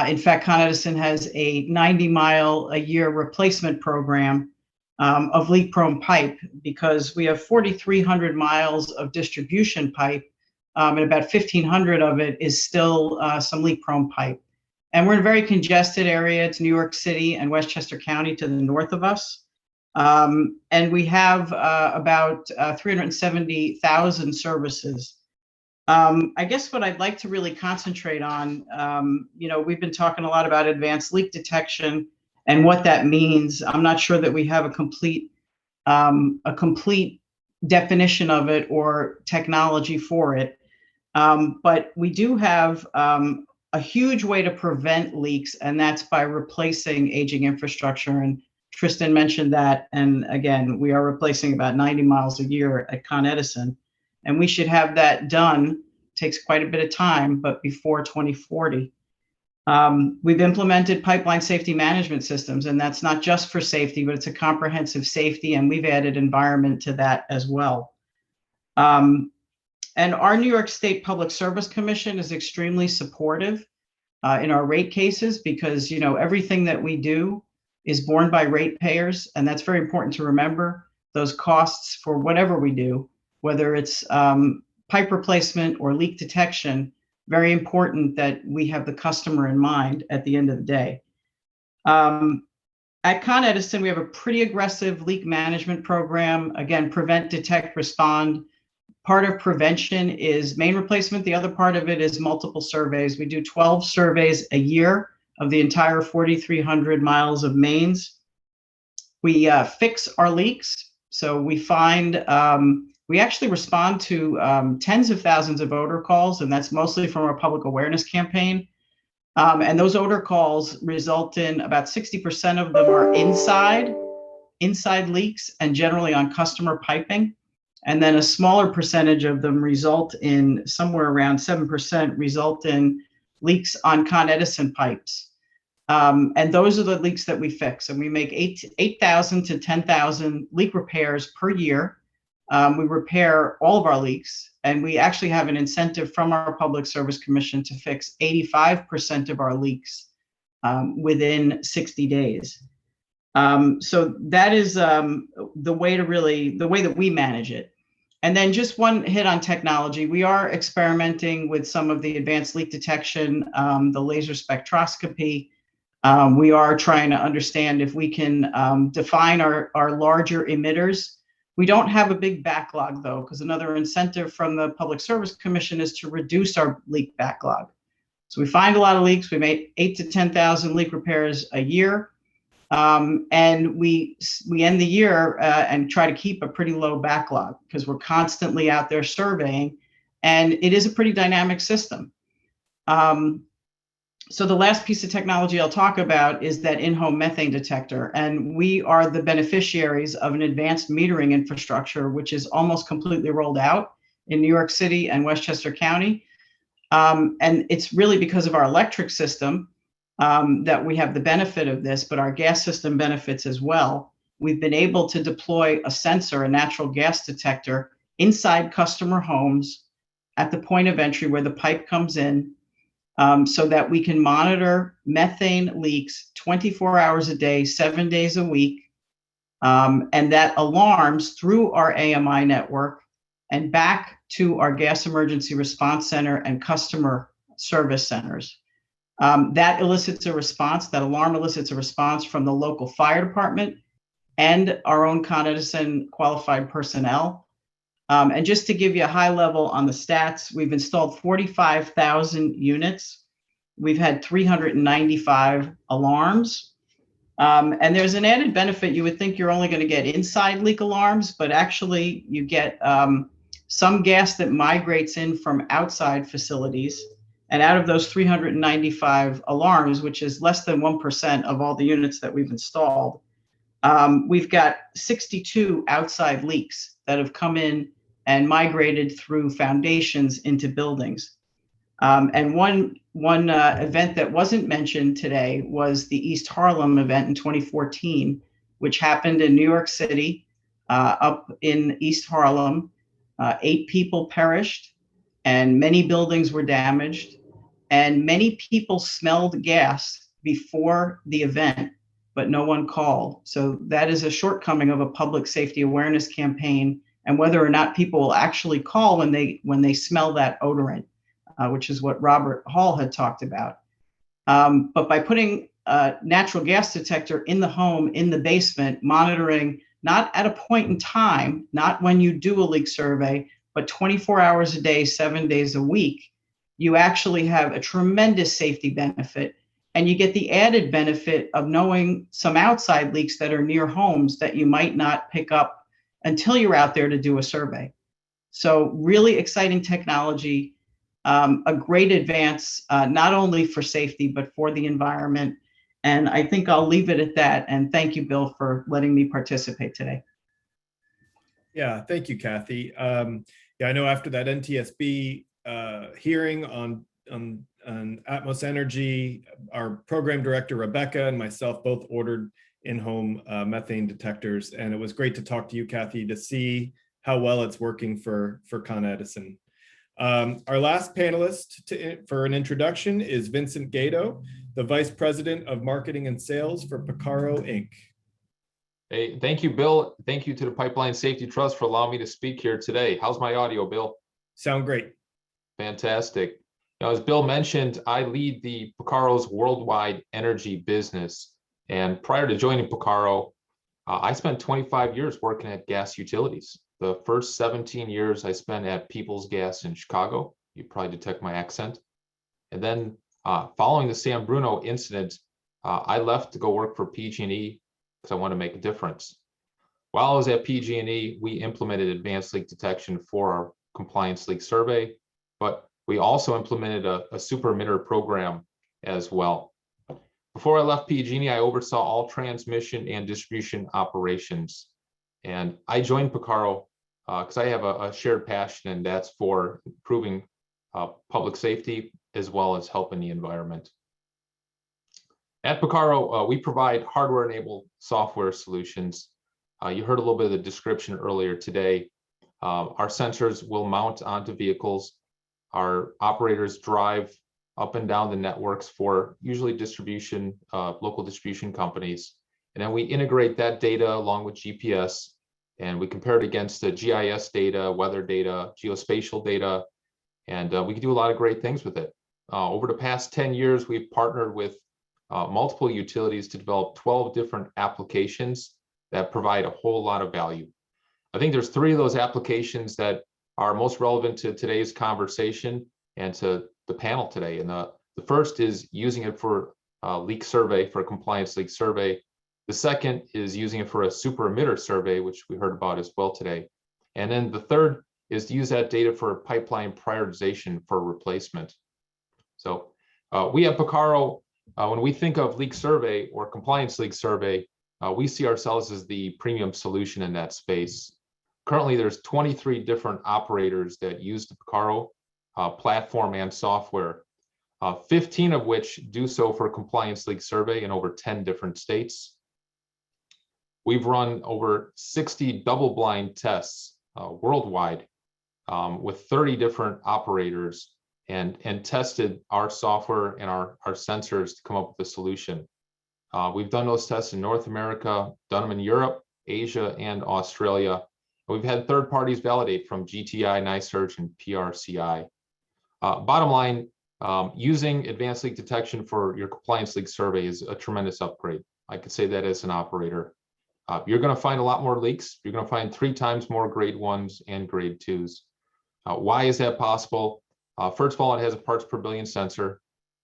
In fact, Con Edison has a 90-mile-a-year replacement program of leak-prone pipe, because we have 4,300 miles of distribution pipe, and about 1,500 of it is still some leak-prone pipe. And we're in a very congested area. It's New York City and Westchester County to the north of us. And we have about 370,000 services. I guess what I'd like to really concentrate on, we've been talking a lot about advanced leak detection and what that means. I'm not sure that we have a complete definition of it or technology for it. But we do have a huge way to prevent leaks, and that's by replacing aging infrastructure. And Tristan mentioned that. And again, we are replacing about 90 miles a year at Con Edison. And we should have that done. Takes quite a bit of time, but before 2040. We've implemented pipeline safety management systems, and that's not just for safety, but it's a comprehensive safety, and we've added environment to that as well. And our New York State Public Service Commission is extremely supportive in our rate cases, because everything that we do is borne by ratepayers, and that's very important to remember. Those costs for whatever we do, whether it's pipe replacement or leak detection, very important that we have the customer in mind at the end of the day. At Con Edison, we have a pretty aggressive leak management program. Again, prevent, detect, respond. Part of prevention is main replacement. The other part of it is multiple surveys. We do 12 surveys a year of the entire 4,300 miles of mains. We fix our leaks. So we find, we actually respond to tens of thousands of odor calls, and that's mostly from our public awareness campaign. And those odor calls result in about 60% of them are inside leaks, and generally on customer piping. And then a smaller percentage of them result in, somewhere around 7%, result in leaks on Con Edison pipes. And those are the leaks that we fix. And we make 8,000 to 10,000 leak repairs per year. We repair all of our leaks, and we actually have an incentive from our Public Service Commission to fix 85% of our leaks within 60 days. So that is the way that we manage it. And then just one hit on technology. We are experimenting with some of the advanced leak detection, the laser spectroscopy. We are trying to understand if we can define our larger emitters. We don't have a big backlog, though, because another incentive from the Public Service Commission is to reduce our leak backlog. So we find a lot of leaks. We make 8,000 to 10,000 leak repairs a year. And we end the year and try to keep a pretty low backlog, because we're constantly out there surveying, and it is a pretty dynamic system. So the last piece of technology I'll talk about is that in-home methane detector. And we are the beneficiaries of an advanced metering infrastructure, which is almost completely rolled out in New York City and Westchester County. And it's really because of our electric system that we have the benefit of this, but our gas system benefits as well. We've been able to deploy a sensor, a natural gas detector, inside customer homes at the point of entry where the pipe comes in, so that we can monitor methane leaks 24 hours a day, 7 days a week, and that alarms through our AMI network and back to our gas emergency response center and customer service centers. That elicits a response, that alarm elicits a response from the local fire department and our own Con Edison qualified personnel. And just to give you a high level on the stats, we've installed 45,000 units. We've had 395 alarms. And there's an added benefit. You would think you're only going to get inside leak alarms, but actually you get some gas that migrates in from outside facilities. And out of those 395 alarms, which is less than 1% of all the units that we've installed, we've got 62 outside leaks that have come in and migrated through foundations into buildings. And one event that wasn't mentioned today was the East Harlem event in 2014, which happened in New York City, up in East Harlem. 8 people perished and many buildings were damaged, and many people smelled gas before the event, but no one called. So that is a shortcoming of a public safety awareness campaign, and whether or not people will actually call when they smell that odorant, which is what Robert Hall had talked about. But by putting a natural gas detector in the home, in the basement, monitoring not at a point in time, not when you do a leak survey, but 24 hours a day, 7 days a week, you actually have a tremendous safety benefit. And you get the added benefit of knowing some outside leaks that are near homes that you might not pick up until you're out there to do a survey. So really exciting technology, a great advance, not only for safety, but for the environment. And I think I'll leave it at that. And thank you, Bill, for letting me participate today. Yeah, thank you, Kathy. Yeah, I know after that NTSB hearing on Atmos Energy, our program director, Rebecca, and myself both ordered in-home methane detectors. And it was great to talk to you, Kathy, to see how well it's working for Con Edison. Our last panelist for an introduction is Vincent Gato, the Vice President of Marketing and Sales for Picaro, Inc. Hey, thank you, Bill. Thank you to the Pipeline Safety Trust for allowing me to speak here today. How's my audio, Bill? Sound great. Fantastic. Now, as Bill mentioned, I lead the Picaro's worldwide energy business. And prior to joining Picaro, I spent 25 years working at gas utilities. The first 17 years I spent at Peoples Gas in Chicago. You probably detect my accent. And then following the San Bruno incident, I left to go work for PG&E because I want to make a difference. While I was at PG&E, we implemented advanced leak detection for our compliance leak survey, but we also implemented a super emitter program as well. Before I left PG&E, I oversaw all transmission and distribution operations. And I joined Picaro because I have a shared passion, and that's for improving public safety as well as helping the environment. At Picaro, we provide hardware-enabled software solutions. You heard a little bit of the description earlier today. Our sensors will mount onto vehicles. Our operators drive up and down the networks for usually distribution, local distribution companies. And then we integrate that data along with GPS, and we compare it against the GIS data, weather data, geospatial data, and we can do a lot of great things with it. Over the past 10 years, we've partnered with multiple utilities to develop 12 different applications that provide a whole lot of value. I think there's 3 of those applications that are most relevant to today's conversation and to the panel today. And the first is using it for leak survey, for a compliance leak survey. The second is using it for a super emitter survey, which we heard about as well today. And then the third is to use that data for pipeline prioritization for replacement. So we at Picaro, when we think of leak survey or compliance leak survey, we see ourselves as the premium solution in that space. Currently, there's 23 different operators that use the Picaro platform and software, 15 of which do so for compliance leak survey in over 10 different states. We've run over 60 double-blind tests worldwide, with 30 different operators and tested our software and our sensors to come up with a solution. We've done those tests in North America, done them in Europe, Asia, and Australia. We've had third parties validate from GTI, NISEARCH, and PRCI. Bottom line, using advanced leak detection for your compliance leak survey is a tremendous upgrade. I could say that as an operator. You're going to find a lot more leaks. You're going to find 3 times more grade 1s and grade 2s. Why is that possible? First of all, it has a parts per billion sensor,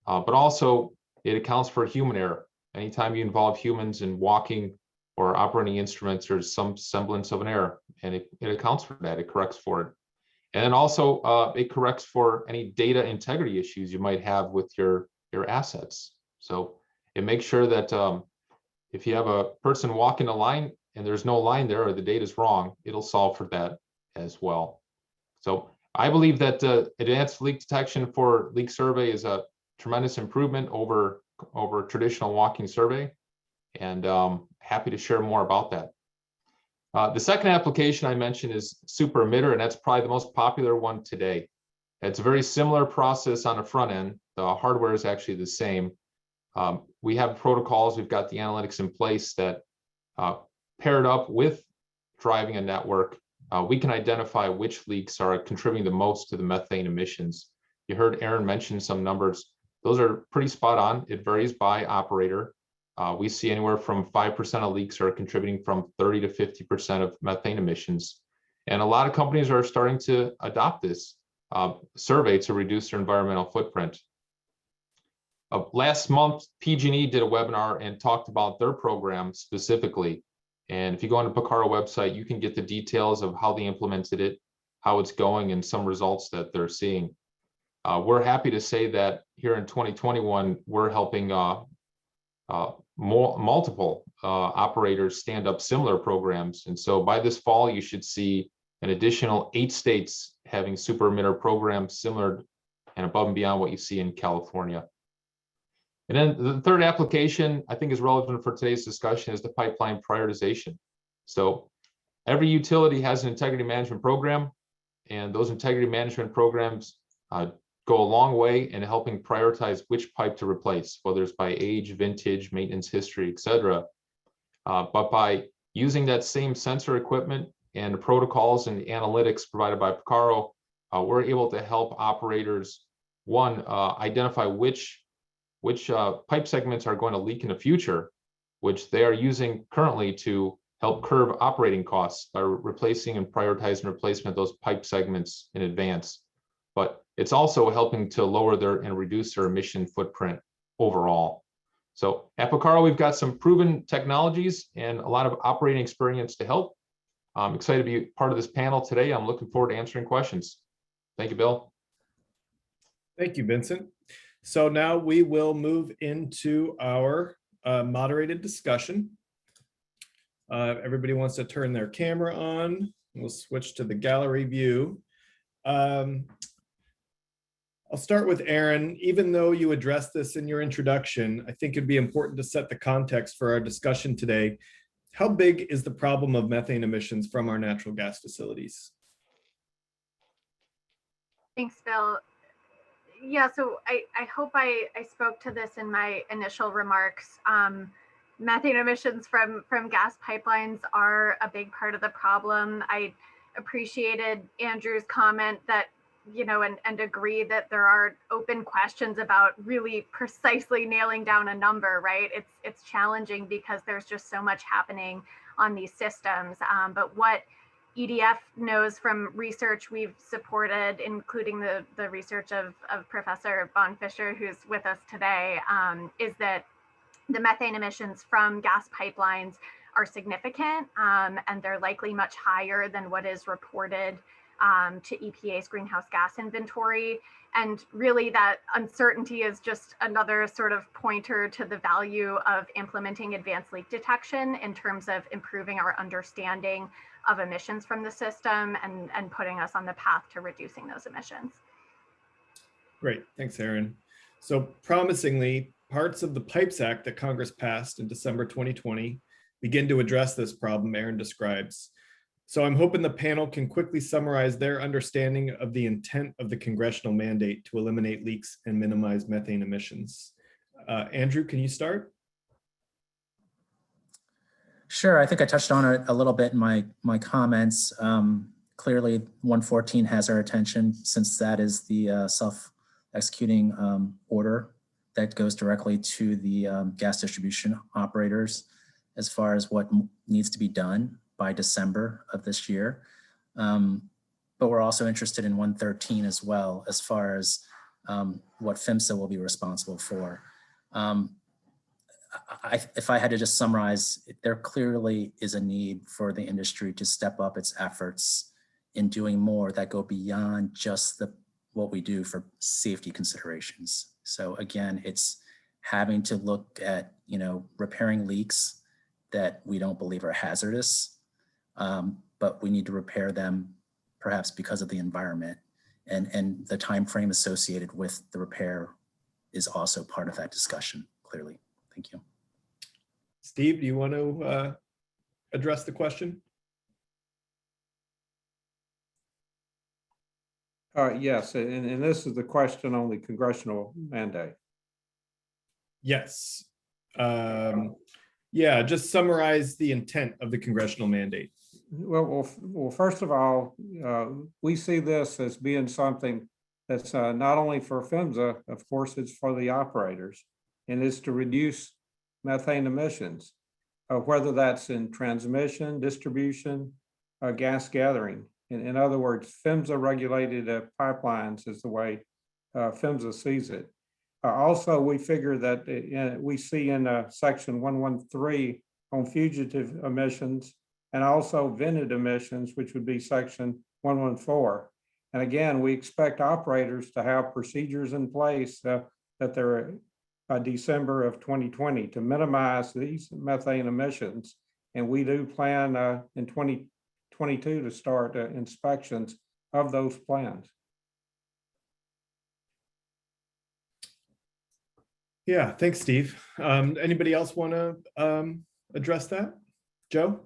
but also it accounts for human error. Anytime you involve humans in walking or operating instruments, there's some semblance of an error, and it accounts for that. It corrects for it. And then also it corrects for any data integrity issues you might have with your assets. So it makes sure that if you have a person walking a line and there's no line there or the data is wrong, it'll solve for that as well. So I believe that advanced leak detection for leak survey is a tremendous improvement over traditional walking survey, and happy to share more about that. The second application I mentioned is Super Emitter, and that's probably the most popular one today. It's a very similar process on the front end. The hardware is actually the same. We have protocols, we've got the analytics in place that paired up with driving a network, we can identify which leaks are contributing the most to the methane emissions. You heard Aaron mention some numbers. Those are pretty spot on. It varies by operator. We see anywhere from 5% of leaks are contributing from 30 to 50% of methane emissions. And a lot of companies are starting to adopt this survey to reduce their environmental footprint. Last month, PG&E did a webinar and talked about their program specifically. And if you go on the Picaro website, you can get the details of how they implemented it, how it's going, and some results that they're seeing. We're happy to say that here in 2021, we're helping multiple operators stand up similar programs. And so by this fall, you should see an additional 8 states having super emitter programs similar and above and beyond what you see in California. And then the third application I think is relevant for today's discussion is the pipeline prioritization. So every utility has an integrity management program, and those integrity management programs go a long way in helping prioritize which pipe to replace, whether it's by age, vintage, maintenance history, etc. But by using that same sensor equipment and the protocols and the analytics provided by Picaro, we're able to help operators, one, identify which pipe segments are going to leak in the future, which they are using currently to help curb operating costs by replacing and prioritizing replacement of those pipe segments in advance. But it's also helping to lower and reduce their emission footprint overall. So at Picaro, we've got some proven technologies and a lot of operating experience to help. I'm excited to be part of this panel today. I'm looking forward to answering questions. Thank you, Bill. Thank you, Vincent. So now we will move into our moderated discussion. Everybody wants to turn their camera on. We'll switch to the gallery view. I'll start with Aaron. Even though you addressed this in your introduction, I think it'd be important to set the context for our discussion today. How big is the problem of methane emissions from our natural gas facilities? Thanks, Bill. Yeah, so I hope I spoke to this in my initial remarks. Methane emissions from gas pipelines are a big part of the problem. I appreciated Andrew's comment that, you know, and agree that there are open questions about really precisely nailing down a number, right? It's challenging because there's just so much happening on these systems. But what EDF knows from research we've supported, including the research of Professor Von Fischer, who's with us today, is that the methane emissions from gas pipelines are significant, and they're likely much higher than what is reported to EPA's greenhouse gas inventory. And really that uncertainty is just another sort of pointer to the value of implementing advanced leak detection in terms of improving our understanding of emissions from the system and putting us on the path to reducing those emissions. Great, thanks, Aaron. So promisingly, parts of the Pipes Act that Congress passed in December 2020 begin to address this problem Aaron describes. So I'm hoping the panel can quickly summarize their understanding of the intent of the congressional mandate to eliminate leaks and minimize methane emissions. Andrew, can you start? Sure, I think I touched on it a little bit in my comments. Clearly, 114 has our attention since that is the self-executing order that goes directly to the gas distribution operators as far as what needs to be done by December of this year. But we're also interested in 113 as well, as far as what Fimsa will be responsible for. If I had to just summarize, there clearly is a need for the industry to step up its efforts in doing more that go beyond just what we do for safety considerations. So again, it's having to look at, repairing leaks that we don't believe are hazardous, but we need to repair them perhaps because of the environment, and the time frame associated with the repair is also part of that discussion, clearly. Thank you. Steve, do you want to address the question? Yes, and this is the question on the congressional mandate. Yes. Yeah, just summarize the intent of the congressional mandate. Well, first of all, we see this as being something that's not only for Fimsa, of course, it's for the operators, and it's to reduce methane emissions, whether that's in transmission, distribution, gas gathering. In other words, Fimsa regulated pipelines is the way Fimsa sees it. Also, we figure that we see in section 113 on fugitive emissions and also vented emissions, which would be section 114. And again, we expect operators to have procedures in place that they're December of 2020 to minimize these methane emissions. And we do plan in 2022 to start inspections of those plans. Yeah, thanks, Steve. Anybody else want to address that? Joe?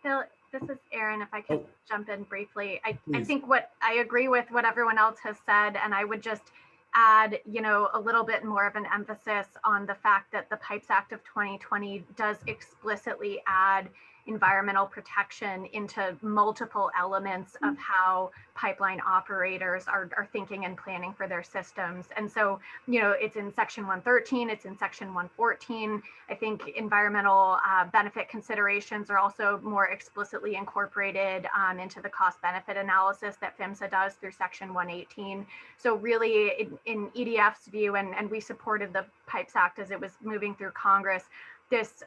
Bill, this is Erin. If I could jump in briefly, I think I agree with what everyone else has said, and I would just add, a little bit more of an emphasis on the fact that the Pipes Act of 2020 does explicitly add environmental protection into multiple elements of how pipeline operators are thinking and planning for their systems. And so, it's in section 113, it's in section 114. I think environmental benefit considerations are also more explicitly incorporated into the cost benefit analysis that Fimsa does through section 118. So really in EDF's view, and we supported the Pipes Act as it was moving through Congress, this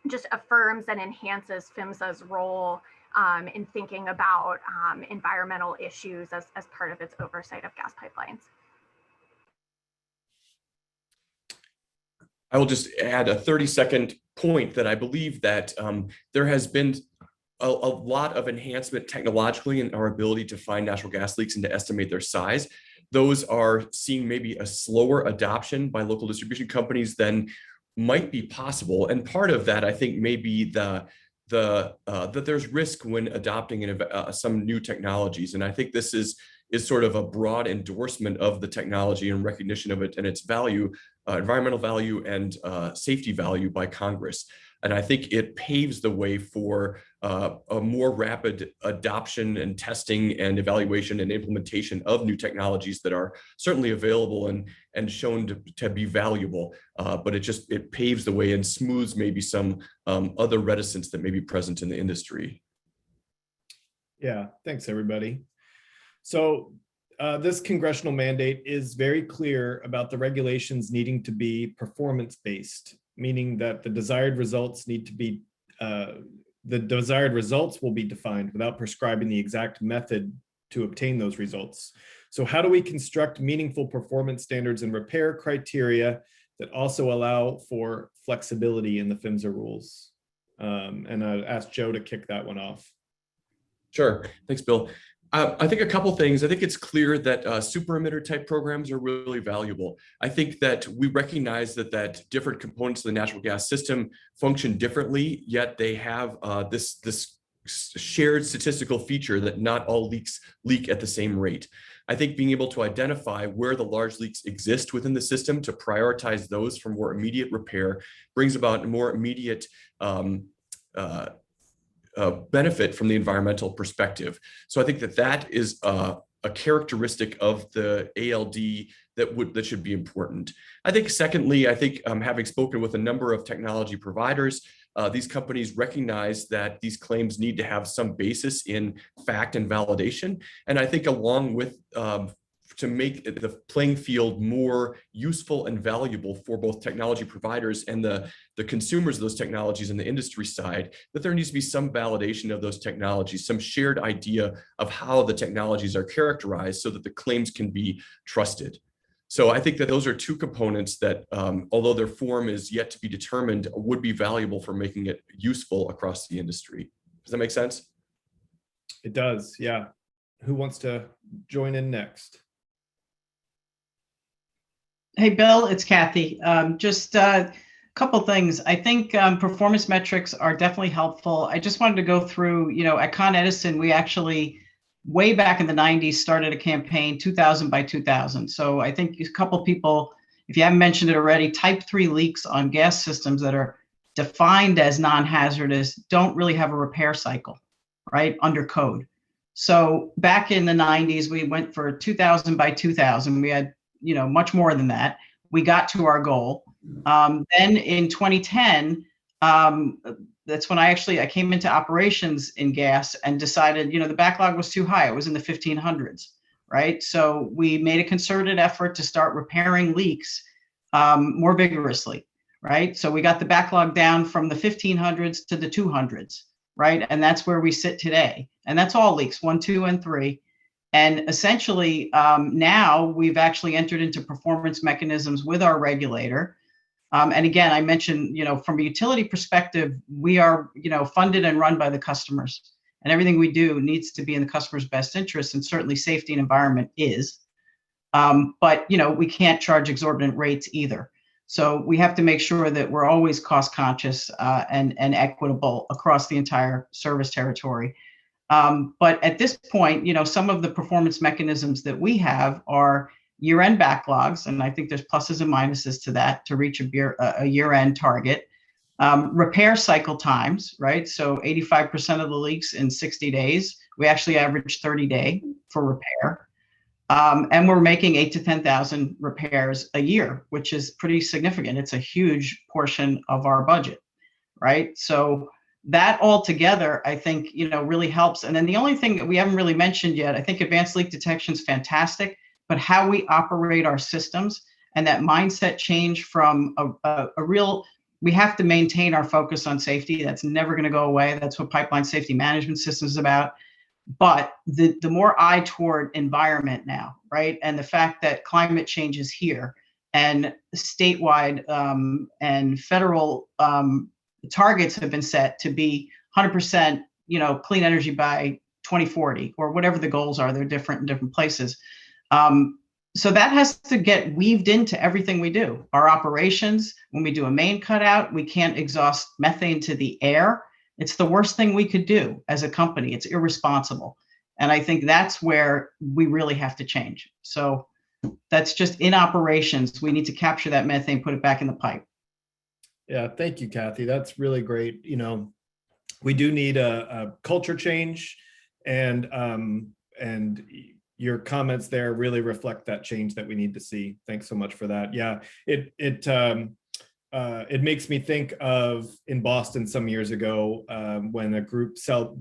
just affirms and enhances Fimsa's role in thinking about environmental issues as part of its oversight of gas pipelines. I will just add a 30-second point that I believe that there has been a lot of enhancement technologically in our ability to find natural gas leaks and to estimate their size. Those are seeing maybe a slower adoption by local distribution companies than might be possible. And part of that, I think, may be that there's risk when adopting some new technologies. And I think this is sort of a broad endorsement of the technology and recognition of it and its value, environmental value and safety value by Congress. And I think it paves the way for a more rapid adoption and testing and evaluation and implementation of new technologies that are certainly available and shown to be valuable. But it paves the way and smooths maybe some other reticence that may be present in the industry. Yeah, thanks everybody. So this congressional mandate is very clear about the regulations needing to be performance-based, meaning that the desired results need to be, the desired results will be defined without prescribing the exact method to obtain those results. So how do we construct meaningful performance standards and repair criteria that also allow for flexibility in the Fimsa rules? And I asked Joe to kick that one off. Sure, thanks, Bill. I think a couple things. I think it's clear that super emitter type programs are really valuable. I think that we recognize that different components of the natural gas system function differently, yet they have this shared statistical feature that not all leaks leak at the same rate. I think being able to identify where the large leaks exist within the system to prioritize those for more immediate repair brings about a more immediate benefit from the environmental perspective. So I think that is a characteristic of the ALD that should be important. I think secondly, having spoken with a number of technology providers, these companies recognize that these claims need to have some basis in fact and validation. And I think along with to make the playing field more useful and valuable for both technology providers and the consumers of those technologies in the industry side, that there needs to be some validation of those technologies, some shared idea of how the technologies are characterized so that the claims can be trusted. So I think that those are two components that, although their form is yet to be determined, would be valuable for making it useful across the industry. Does that make sense? It does, yeah. Who wants to join in next? Hey, Bill, it's Kathy. Just a couple things. I think performance metrics are definitely helpful. I just wanted to go through, at Con Edison, we actually, way back in the 90s, started a campaign 2000 by 2000. So I think a couple people, if you haven't mentioned it already, type 3 leaks on gas systems that are defined as non-hazardous don't really have a repair cycle, right, under code. So back in the 90s, we went for 2000 by 2000. We had much more than that. We got to our goal. Then in 2010, that's when I came into operations in gas and decided, the backlog was too high. It was in the 1500s, right? So we made a concerted effort to start repairing leaks more vigorously, right? So we got the backlog down from the 1500s to the 200s, right? And that's where we sit today. And that's all leaks, 1, 2, and 3. And essentially, now we've actually entered into performance mechanisms with our regulator. And again, I mentioned, from a utility perspective, we are, funded and run by the customers. And everything we do needs to be in the customer's best interest, and certainly safety and environment is. But, we can't charge exorbitant rates either. So we have to make sure that we're always cost conscious and equitable across the entire service territory. But at this point, some of the performance mechanisms that we have are year-end backlogs, and I think there's pluses and minuses to that to reach a year-end target. Repair cycle times, right? So 85% of the leaks in 60 days. We actually average 30-day for repair. And we're making 8,000 to 10,000 repairs a year, which is pretty significant. It's a huge portion of our budget, right? So that all together, I think, really helps. And then the only thing that we haven't really mentioned yet, I think advanced leak detection is fantastic, but how we operate our systems and that mindset change from we have to maintain our focus on safety. That's never going to go away. That's what pipeline safety management system is about. But the more eye toward environment now, right? And the fact that climate change is here and statewide and federal targets have been set to be 100%, clean energy by 2040 or whatever the goals are. They're different in different places. So that has to get weaved into everything we do. Our operations, when we do a main cutout, we can't exhaust methane to the air. It's the worst thing we could do as a company. It's irresponsible. And I think that's where we really have to change. So that's just in operations. We need to capture that methane, put it back in the pipe. Yeah, thank you, Kathy. That's really great. We do need a culture change, and your comments there really reflect that change that we need to see. Thanks so much for that. Yeah, it makes me think of in Boston some years ago when a group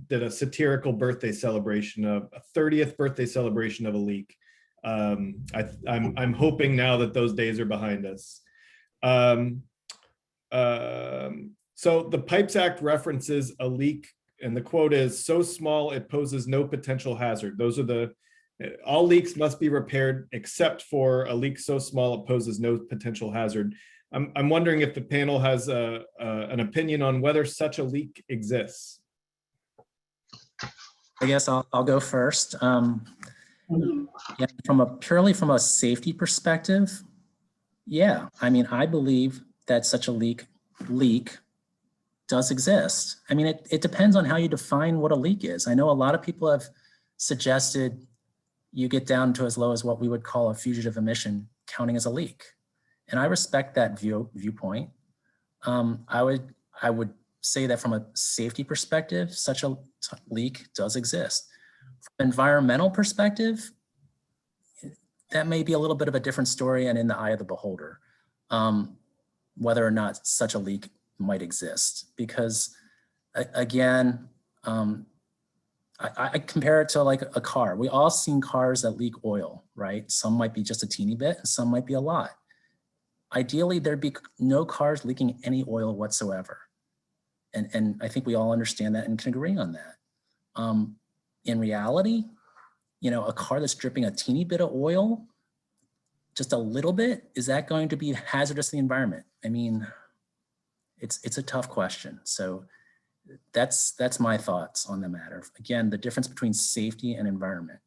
did a satirical birthday celebration, a 30th birthday celebration of a leak. I'm hoping now that those days are behind us. So the Pipes Act references a leak, and the quote is, "so small it poses no potential hazard." Those are all leaks must be repaired except for a leak so small it poses no potential hazard. I'm wondering if the panel has an opinion on whether such a leak exists. I guess I'll go first. Yeah, purely from a safety perspective, yeah, I mean, I believe that such a leak does exist. I mean, it depends on how you define what a leak is. I know a lot of people have suggested you get down to as low as what we would call a fugitive emission counting as a leak. And I respect that viewpoint. I would say that from a safety perspective, such a leak does exist. From an environmental perspective, that may be a little bit of a different story and in the eye of the beholder, whether or not such a leak might exist. Because again, I compare it to like a car. We all seen cars that leak oil, right? Some might be just a teeny bit and some might be a lot. Ideally, there'd be no cars leaking any oil whatsoever. And I think we all understand that and can agree on that. In reality, you know, a car that's dripping a teeny bit of oil, just a little bit, is that going to be hazardous to the environment? I mean, it's a tough question. So that's my thoughts on the matter. Again, the difference between safety and environment.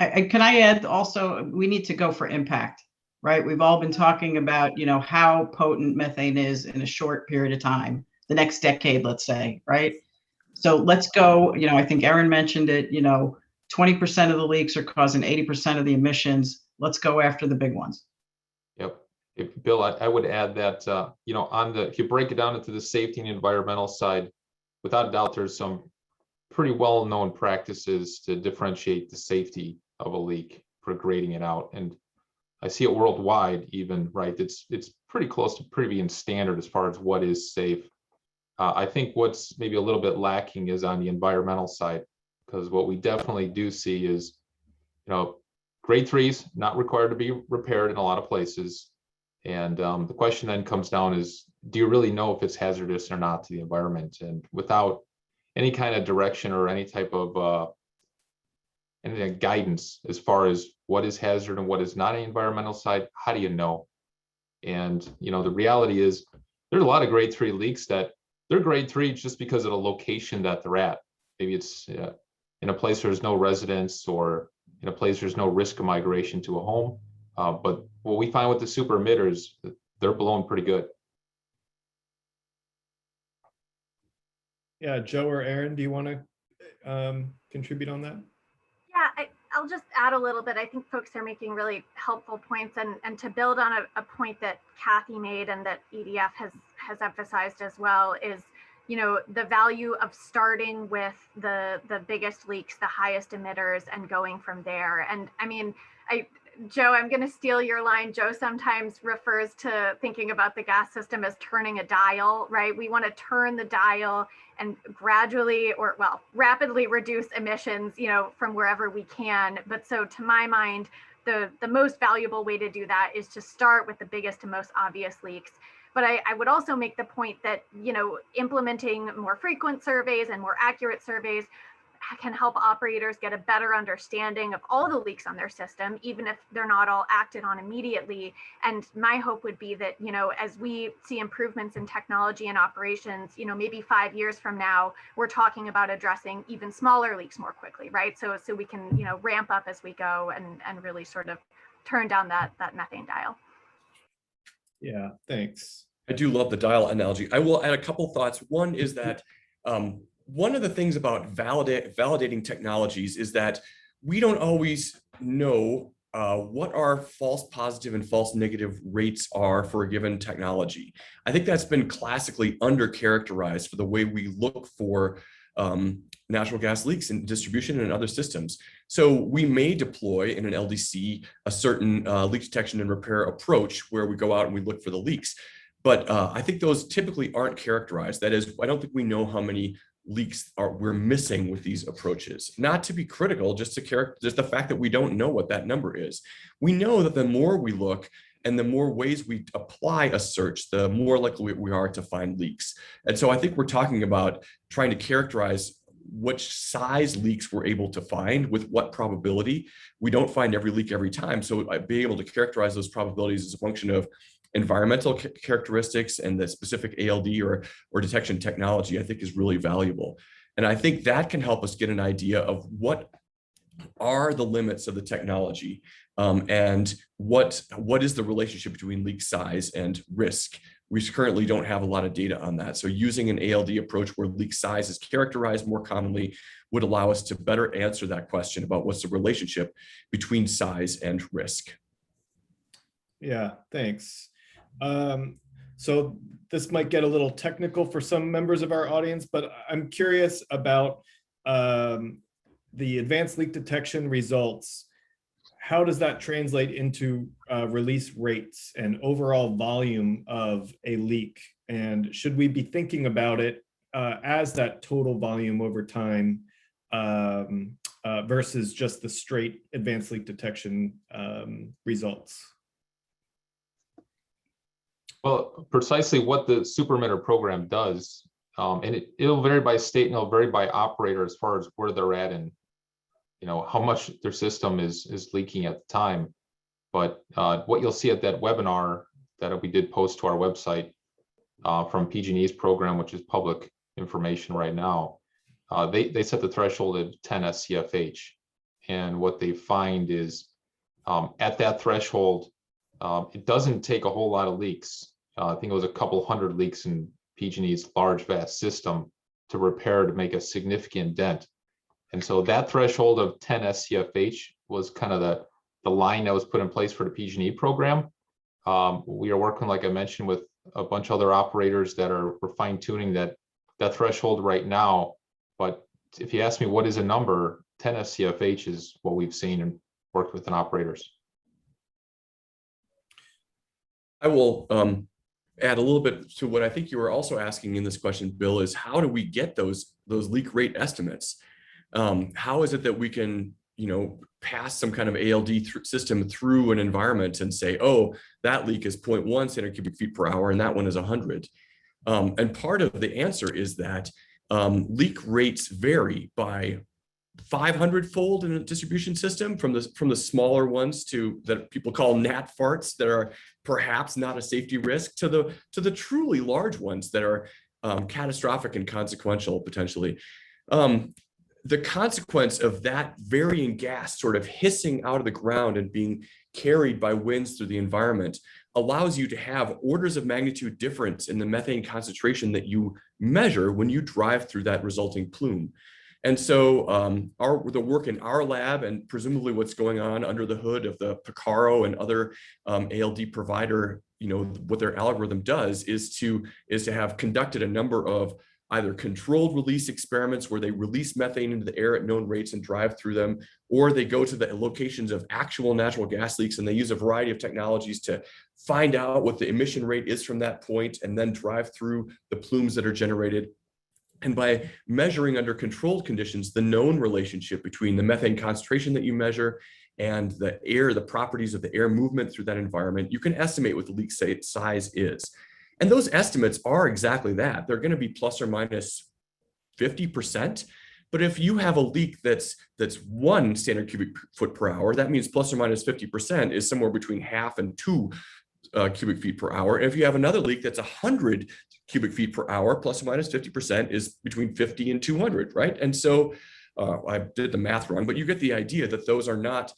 Can I add also, we need to go for impact, right? We've all been talking about, you know, how potent methane is in a short period of time, the next decade, let's say, right? So let's go, you know, I think Erin mentioned it, you know, 20% of the leaks are causing 80% of the emissions. Let's go after the big ones. Yep. Bill, I would add that, you know, if you break it down into the safety and environmental side, without a doubt, there's some pretty well-known practices to differentiate the safety of a leak for grading it out. And I see it worldwide even, right? It's pretty close to being standard as far as what is safe. I think what's maybe a little bit lacking is on the environmental side, because what we definitely do see is, you know, grade 3s not required to be repaired in a lot of places. And the question then comes down is, do you really know if it's hazardous or not to the environment? And without any kind of direction or any type of any guidance as far as what is hazard and what is not on the environmental side, how do you know? And, you know, the reality is there's a lot of grade 3 leaks that they're grade 3 just because of the location that they're at. Maybe it's in a place where there's no residents, or in a place there's no risk of migration to a home. But what we find with the super emitters, they're blowing pretty good. Yeah, Joe or Erin, do you want to contribute on that? Yeah, I'll just add a little bit. I think folks are making really helpful points, and to build on a point that Kathy made and that EDF has emphasized as well is, you know, the value of starting with the biggest leaks, the highest emitters, and going from there. And I mean, Joe, I'm going to steal your line. Joe sometimes refers to thinking about the gas system as turning a dial, right? We want to turn the dial and gradually, or well, rapidly reduce emissions, you know, from wherever we can. But so to my mind, the most valuable way to do that is to start with the biggest and most obvious leaks. But I would also make the point that, you know, implementing more frequent surveys and more accurate surveys can help operators get a better understanding of all the leaks on their system, even if they're not all acted on immediately. And my hope would be that, you know, as we see improvements in technology and operations, you know, maybe 5 years from now, we're talking about addressing even smaller leaks more quickly, right? So we can, you know, ramp up as we go and really sort of turn down that methane dial. Yeah, thanks. I do love the dial analogy. I will add a couple thoughts. One is that one of the things about validating technologies is that we don't always know what our false positive and false negative rates are for a given technology. I think that's been classically undercharacterized for the way we look for natural gas leaks in distribution and other systems. So we may deploy in an LDC a certain leak detection and repair approach where we go out and we look for the leaks. But I think those typically aren't characterized. That is, I don't think we know how many leaks we're missing with these approaches. Not to be critical, just the fact that we don't know what that number is. We know that the more we look and the more ways we apply a search, the more likely we are to find leaks. And so I think we're talking about trying to characterize which size leaks we're able to find with what probability. We don't find every leak every time. So being able to characterize those probabilities as a function of environmental characteristics and the specific ALD or detection technology, I think is really valuable. And I think that can help us get an idea of what are the limits of the technology and what is the relationship between leak size and risk we currently don't have a lot of data on that. So using an ALD approach where leak size is characterized more commonly would allow us to better answer that question about what's the relationship between size and risk. Yeah, thanks. So this might get a little technical for some members of our audience, but I'm curious about the advanced leak detection results. How does that translate into release rates and overall volume of a leak? And should we be thinking about it as that total volume over time versus just the straight advanced leak detection results? Well, precisely what the super emitter program does, and it'll vary by state and it'll vary by operator as far as where they're at and how much their system is leaking at the time. But what you'll see at that webinar that we did post to our website from PG&E's program, which is public information right now, they set the threshold at 10 SCFH. And what they find is at that threshold, it doesn't take a whole lot of leaks. I think it was a couple hundred leaks in PG&E's large, vast system to repair to make a significant dent. And so that threshold of 10 SCFH was kind of the line that was put in place for the PG&E program. We are working, like I mentioned, with a bunch of other operators that we're fine tuning that threshold right now. But if you ask me what is a number, 10 SCFH is what we've seen and worked with operators. I will add a little bit to what I think you were also asking in this question, Bill, is how do we get those leak rate estimates? How is it that we can, pass some kind of ALD system through an environment and say, oh, that leak is 0.1 standard cubic feet per hour and that one is 100? And part of the answer is that leak rates vary by 500-fold in a distribution system, from the smaller ones that people call gnat farts that are perhaps not a safety risk to the truly large ones that are catastrophic and consequential potentially. The consequence of that varying gas sort of hissing out of the ground and being carried by winds through the environment allows you to have orders of magnitude difference in the methane concentration that you measure when you drive through that resulting plume. And so the work in our lab and presumably what's going on under the hood of the Picaro and other ALD provider, what their algorithm does is to have conducted a number of either controlled release experiments where they release methane into the air at known rates and drive through them, or they go to the locations of actual natural gas leaks and they use a variety of technologies to find out what the emission rate is from that point and then drive through the plumes that are generated. And by measuring under controlled conditions, the known relationship between the methane concentration that you measure and the properties of the air movement through that environment, you can estimate what the leak size is. And those estimates are exactly that. They're going to be plus or minus 50%. But if you have a leak that's 1 standard cubic foot per hour, that means plus or minus 50% is somewhere between 0.5 and 2 cubic feet per hour. And if you have another leak that's 100 cubic feet per hour, plus or minus 50% is between 50 and 200, right? And so I did the math wrong, but you get the idea that those are not,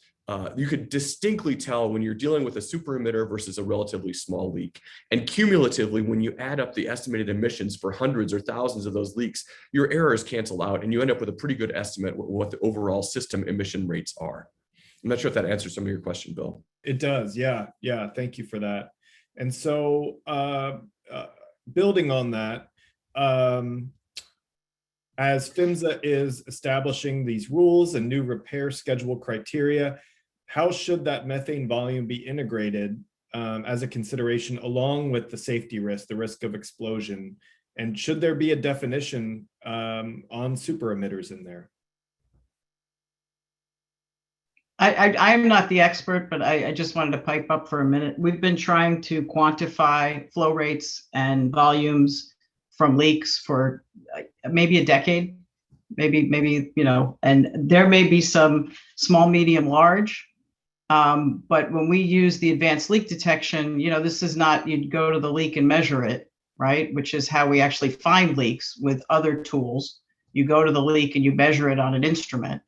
you could distinctly tell when you're dealing with a super emitter versus a relatively small leak. And cumulatively, when you add up the estimated emissions for hundreds or thousands of those leaks, your errors cancel out and you end up with a pretty good estimate of what the overall system emission rates are. I'm not sure if that answers some of your question, Bill. It does. Yeah. Thank you for that. And so building on that, as Fimsa is establishing these rules and new repair schedule criteria, how should that methane volume be integrated as a consideration along with the safety risk, the risk of explosion? And should there be a definition on super emitters in there? I'm not the expert, but I just wanted to pipe up for a minute. We've been trying to quantify flow rates and volumes from leaks for maybe a decade, maybe, and there may be some small, medium, large. But when we use the advanced leak detection, this is not, you'd go to the leak and measure it, right? Which is how we actually find leaks with other tools. You go to the leak and you measure it on an instrument,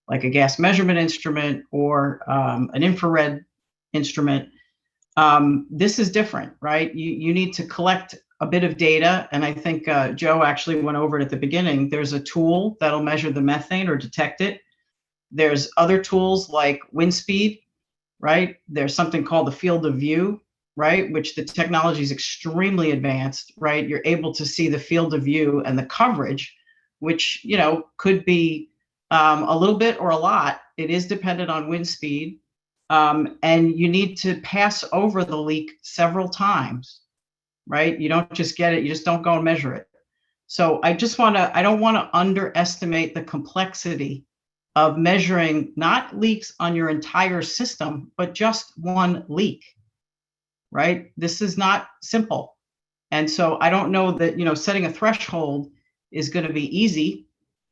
like a gas measurement instrument or an infrared instrument. This is different, right? You need to collect a bit of data. And I think Joe actually went over it at the beginning. There's a tool that'll measure the methane or detect it. There's other tools like wind speed, right? There's something called the field of view, right? Which the technology is extremely advanced, right? You're able to see the field of view and the coverage, which, you know, could be a little bit or a lot. It is dependent on wind speed. And you need to pass over the leak several times, right? You don't just get it, you just don't go and measure it. So I don't want to underestimate the complexity of measuring not leaks on your entire system, but just one leak, right? This is not simple. And so I don't know that, you know, setting a threshold is going to be easy.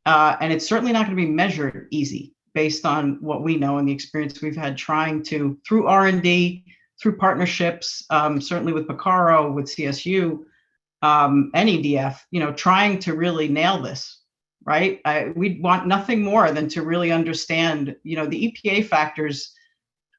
And it's certainly not going to be measured easy based on what we know and the experience we've had trying to, through R&D, through partnerships, certainly with Picaro, with CSU, and EDF, you know, trying to really nail this, right? We want nothing more than to really understand, you know, the EPA factors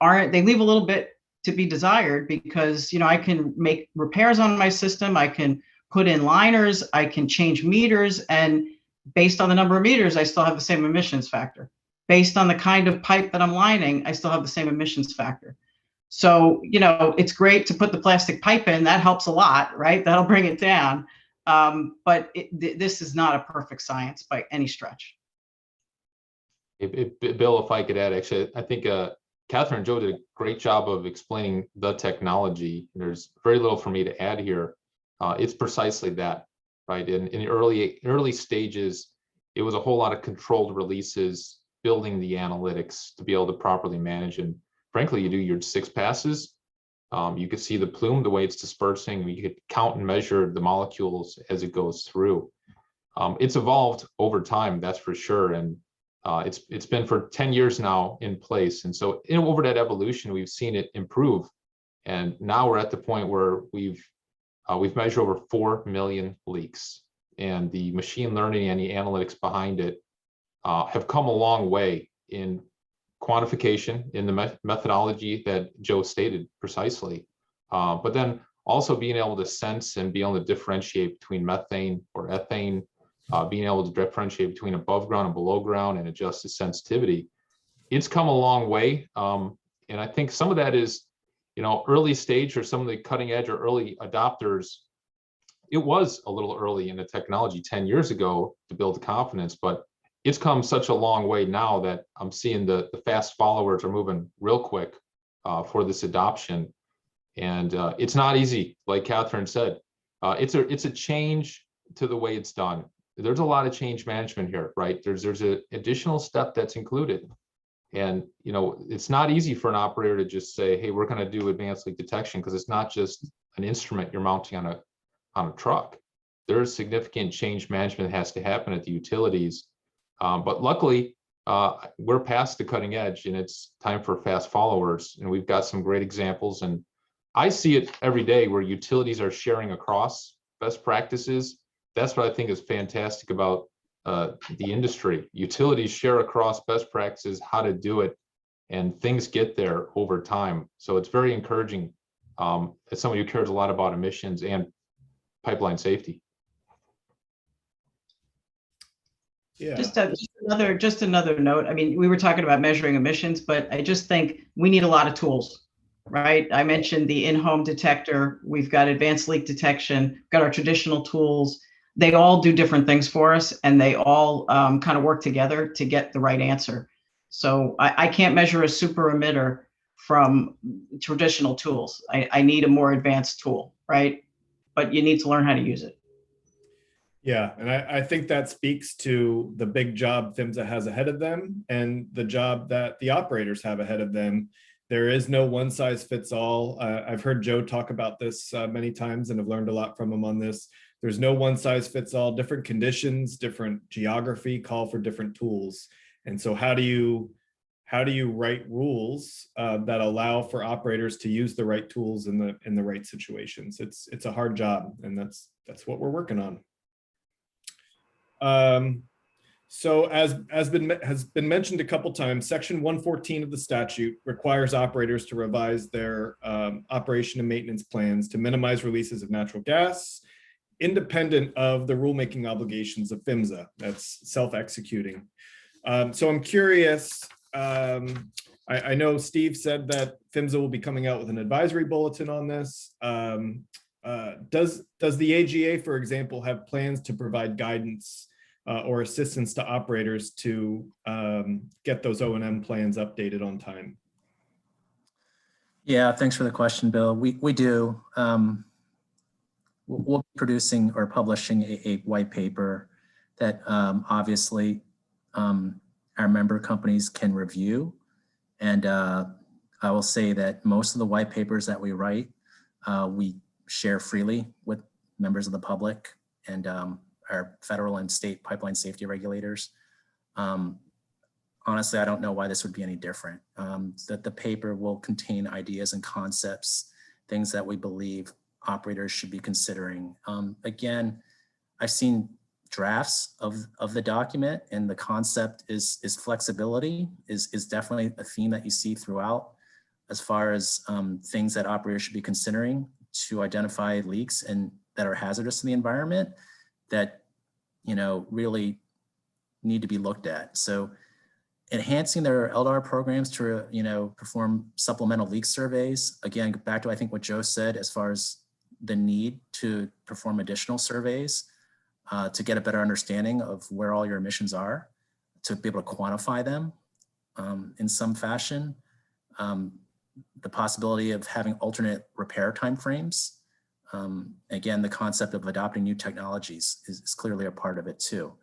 they leave a little bit to be desired because, you know, I can make repairs on my system, I can put in liners, I can change meters, and based on the number of meters, I still have the same emissions factor. Based on the kind of pipe that I'm lining, I still have the same emissions factor. So, you know, it's great to put the plastic pipe in, that helps a lot, right? That'll bring it down. But this is not a perfect science by any stretch. Bill, if I could add, actually, I think Catherine and Joe did a great job of explaining the technology. There's very little for me to add here. It's precisely that, right? In the early stages, it was a whole lot of controlled releases, building the analytics to be able to properly manage. And frankly, you do your 6 passes. You could see the plume, the way it's dispersing. You could count and measure the molecules as it goes through. It's evolved over time, that's for sure. And it's been for 10 years now in place. And so over that evolution, we've seen it improve. And now we're at the point where we've measured over 4 million leaks. And the machine learning and the analytics behind it have come a long way in quantification, in the methodology that Joe stated precisely, but then also being able to sense and be able to differentiate between methane or ethane, being able to differentiate between above ground and below ground and adjust the sensitivity. It's come a long way. And I think some of that is, you know, early stage or some of the cutting edge or early adopters. It was a little early in the technology 10 years ago to build confidence, but it's come such a long way now that I'm seeing the fast followers are moving real quick for this adoption. And it's not easy, like Catherine said. It's a change to the way it's done. There's a lot of change management here, right? There's an additional step that's included. And, you know, it's not easy for an operator to just say, hey, we're going to do advanced leak detection, because it's not just an instrument you're mounting on a truck. There's significant change management that has to happen at the utilities. But luckily, we're past the cutting edge, and it's time for fast followers. And we've got some great examples. And I see it every day where utilities are sharing across best practices. That's what I think is fantastic about the industry. Utilities share across best practices, how to do it, and things get there over time. So it's very encouraging as somebody who cares a lot about emissions and pipeline safety. Yeah. Just another note. I mean, we were talking about measuring emissions, but I just think we need a lot of tools, right? I mentioned the in-home detector. We've got advanced leak detection, got our traditional tools. They all do different things for us, and they all kind of work together to get the right answer. So I can't measure a super emitter from traditional tools. I need a more advanced tool, right? But you need to learn how to use it. Yeah, and I think that speaks to the big job Fimsa has ahead of them and the job that the operators have ahead of them. There is no one size fits all. I've heard Joe talk about this many times, and I've learned a lot from him on this. There's no one size fits all. Different conditions, different geography call for different tools. And so how do you write rules that allow for operators to use the right tools in the right situations? It's a hard job, and that's what we're working on. So as has been mentioned a couple times, Section 114 of the statute requires operators to revise their operation and maintenance plans to minimize releases of natural gas, independent of the rulemaking obligations of Fimsa. That's self-executing. So I'm curious. I know Steve said that Fimsa will be coming out with an advisory bulletin on this. Does the AGA, for example, have plans to provide guidance or assistance to operators to get those O&M plans updated on time? Yeah, thanks for the question, Bill. We do. We'll be producing or publishing a white paper that obviously our member companies can review. And I will say that most of the white papers that we write, we share freely with members of the public and our federal and state pipeline safety regulators. Honestly, I don't know why this would be any different. That the paper will contain ideas and concepts, things that we believe operators should be considering. Again, I've seen drafts of the document, and the concept is flexibility is definitely a theme that you see throughout, as far as things that operators should be considering to identify leaks and that are hazardous to the environment that, you know, really need to be looked at. So enhancing their LDAR programs to, you know, perform supplemental leak surveys. Again, back to I think what Joe said as far as the need to perform additional surveys to get a better understanding of where all your emissions are, to be able to quantify them in some fashion. The possibility of having alternate repair timeframes. Again, the concept of adopting new technologies is clearly a part of it too.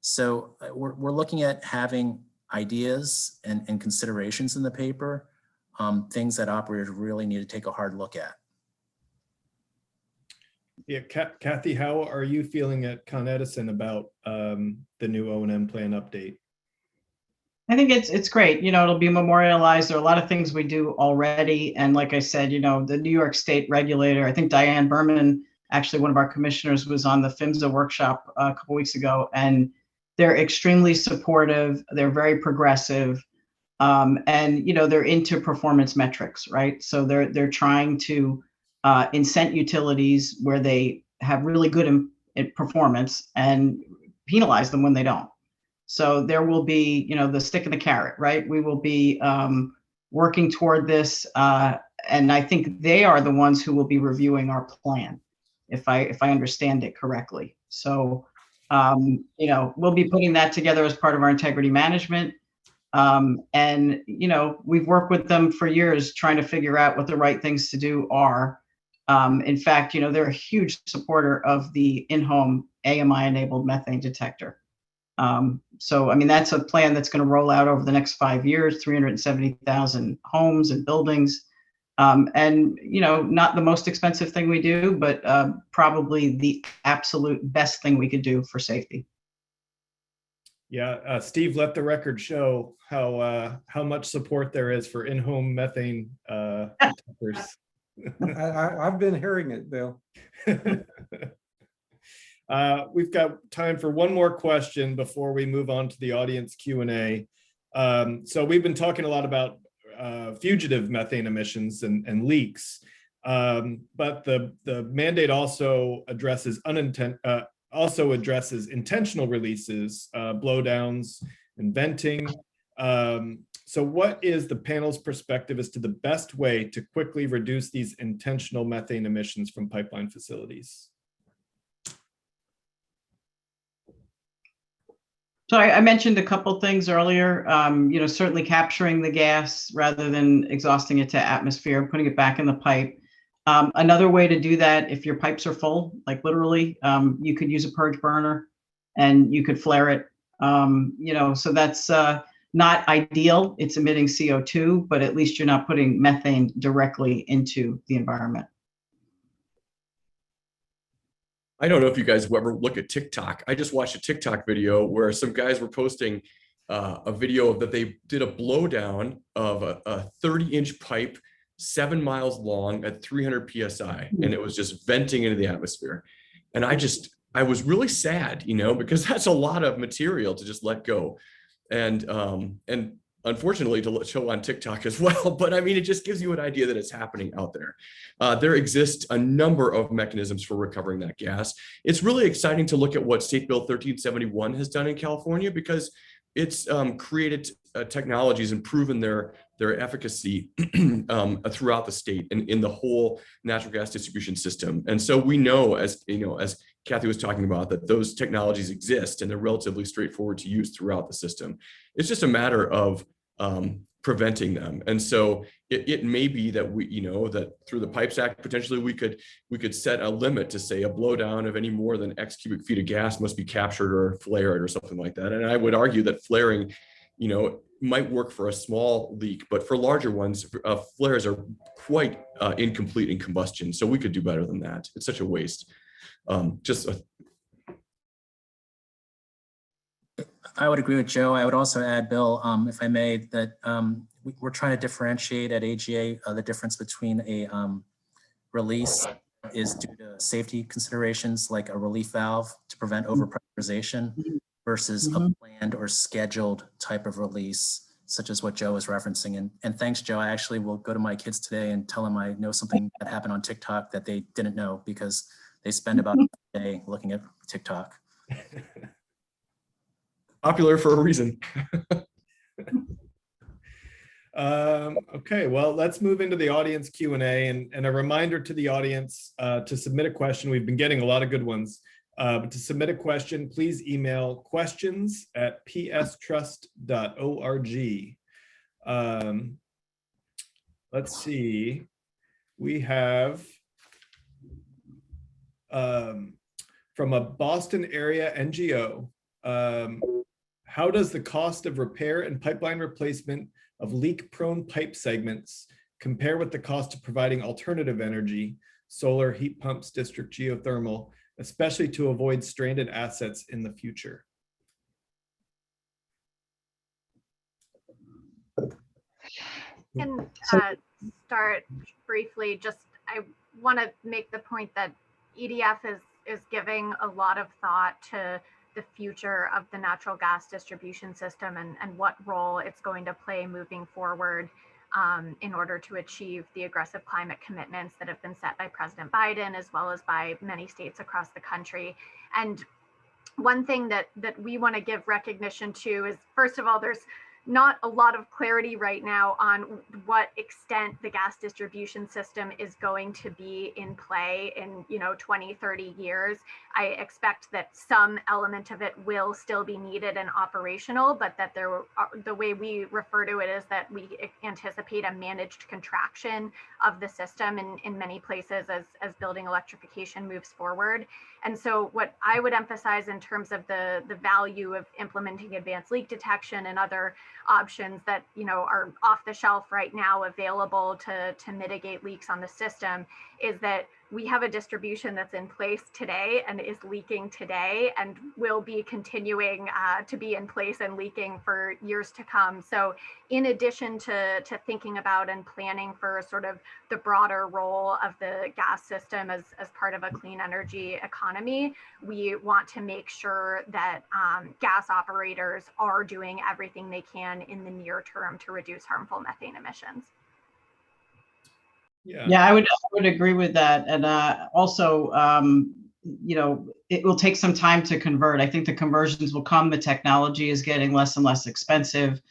So we're looking at having ideas and considerations in the paper, things that operators really need to take a hard look at. Yeah, Kathy, how are you feeling at Con Edison about the new O&M plan update? I think it's great. You know, it'll be memorialized. There are a lot of things we do already. And like I said, you know, the New York State regulator, I think Diane Berman, actually one of our commissioners, was on the Fimsa workshop a couple weeks ago, and they're extremely supportive. They're very progressive. And, you know, they're into performance metrics, right? So they're trying to incent utilities where they have really good performance and penalize them when they don't. So there will be, you know, the stick and the carrot, right? We will be working toward this, and I think they are the ones who will be reviewing our plan, if I understand it correctly. So, you know, we'll be putting that together as part of our integrity management. And, you know, we've worked with them for years trying to figure out what the right things to do are. In fact, you know, they're a huge supporter of the in-home AMI-enabled methane detector. So, I mean, that's a plan that's going to roll out over the next 5 years, 370,000 homes and buildings. And, you know, not the most expensive thing we do, but probably the absolute best thing we could do for safety. Yeah, Steve, let the record show how much support there is for in-home methane detectors. I've been hearing it, Bill. We've got time for one more question before we move on to the audience Q&A. So we've been talking a lot about fugitive methane emissions and leaks, but the mandate also addresses intentional releases, blowdowns, and venting. So what is the panel's perspective as to the best way to quickly reduce these intentional methane emissions from pipeline facilities? So I mentioned a couple things earlier, you know, certainly capturing the gas rather than exhausting it to atmosphere, putting it back in the pipe. Another way to do that, if your pipes are full, like literally, you could use a purge burner and you could flare it. You know, so that's not ideal. It's emitting CO2, but at least you're not putting methane directly into the environment. I don't know if you guys ever look at TikTok. I just watched a TikTok video where some guys were posting a video that they did a blowdown of a 30-inch pipe, 7 miles long at 300 PSI, and it was just venting into the atmosphere. And I just I was really sad, because that's a lot of material to just let go. And unfortunately to show on TikTok as well. But I mean, it just gives you an idea that it's happening out there. There exist a number of mechanisms for recovering that gas. It's really exciting to look at what State Bill 1371 has done in California, because it's created technologies and proven their efficacy throughout the state and in the whole natural gas distribution system. And so we know, as Kathy was talking about, that those technologies exist and they're relatively straightforward to use throughout the system. It's just a matter of preventing them. And so it may be that that through the Pipes Act, potentially we could set a limit to say a blowdown of any more than X cubic feet of gas must be captured or flared or something like that. And I would argue that flaring, might work for a small leak, but for larger ones, flares are quite incomplete in combustion. So we could do better than that. It's such a waste. I would agree with Joe. I would also add, Bill, if I may, that we're trying to differentiate at AGA the difference between a release is due to safety considerations, like a relief valve to prevent overpressurization, versus a planned or scheduled type of release, such as what Joe was referencing. And thanks, Joe. I actually will go to my kids today and tell them I know something that happened on TikTok that they didn't know, because they spend about a day looking at TikTok. Popular for a reason. Okay, well, let's move into the audience Q&A, and a reminder to the audience to submit a question. We've been getting a lot of good ones. But to submit a question, please email questions@pstrust.org. Let's see. We have from a Boston area NGO. How does the cost of repair and pipeline replacement of leak-prone pipe segments compare with the cost of providing alternative energy, solar, heat pumps, district geothermal, especially to avoid stranded assets in the future? And start briefly. I want to make the point that EDF is giving a lot of thought to the future of the natural gas distribution system and what role it's going to play moving forward in order to achieve the aggressive climate commitments that have been set by President Biden, as well as by many states across the country. And one thing that we want to give recognition to is, first of all, there's not a lot of clarity right now on what extent the gas distribution system is going to be in play in 20, 30 years. I expect that some element of it will still be needed and operational, but that the way we refer to it is that we anticipate a managed contraction of the system in many places as building electrification moves forward. And so what I would emphasize in terms of the value of implementing advanced leak detection and other options that are off the shelf right now available to mitigate leaks on the system is that we have a distribution that's in place today and is leaking today and will be continuing to be in place and leaking for years to come. So in addition to thinking about and planning for sort of the broader role of the gas system as part of a clean energy economy, we want to make sure that gas operators are doing everything they can in the near term to reduce harmful methane emissions. Yeah, I would agree with that. And also, it will take some time to convert. I think the conversions will come. The technology is getting less and less expensive.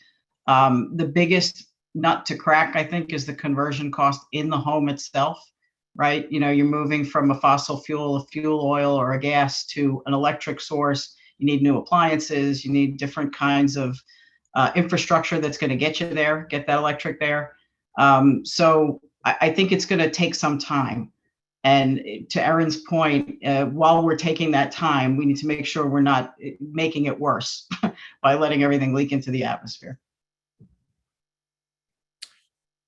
The biggest nut to crack, I think, is the conversion cost in the home itself, right? You're moving from a fossil fuel, a fuel oil, or a gas to an electric source. You need new appliances. You need different kinds of infrastructure that's going to get you there, get that electric there. So I think it's going to take some time. And to Erin's point, while we're taking that time, we need to make sure we're not making it worse by letting everything leak into the atmosphere.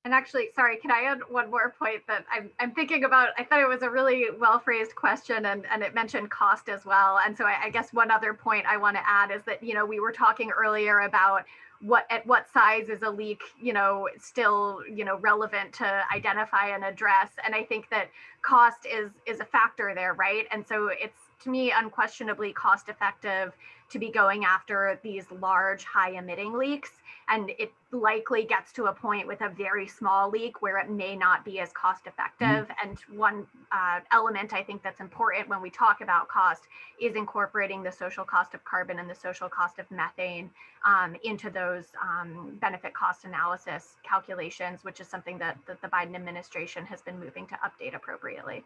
And actually, sorry, can I add one more point that I'm thinking about? I thought it was a really well-phrased question, and it mentioned cost as well. And so I guess one other point I want to add is that, we were talking earlier about at what size is a leak, still, relevant to identify and address. And I think that cost is a factor there, right? And so to me, unquestionably cost effective to be going after these large, high emitting leaks. And it likely gets to a point with a very small leak where it may not be as cost effective. And one element I think that's important when we talk about cost is incorporating the social cost of carbon and the social cost of methane into those benefit cost analysis calculations, which is something that the Biden administration has been moving to update appropriately.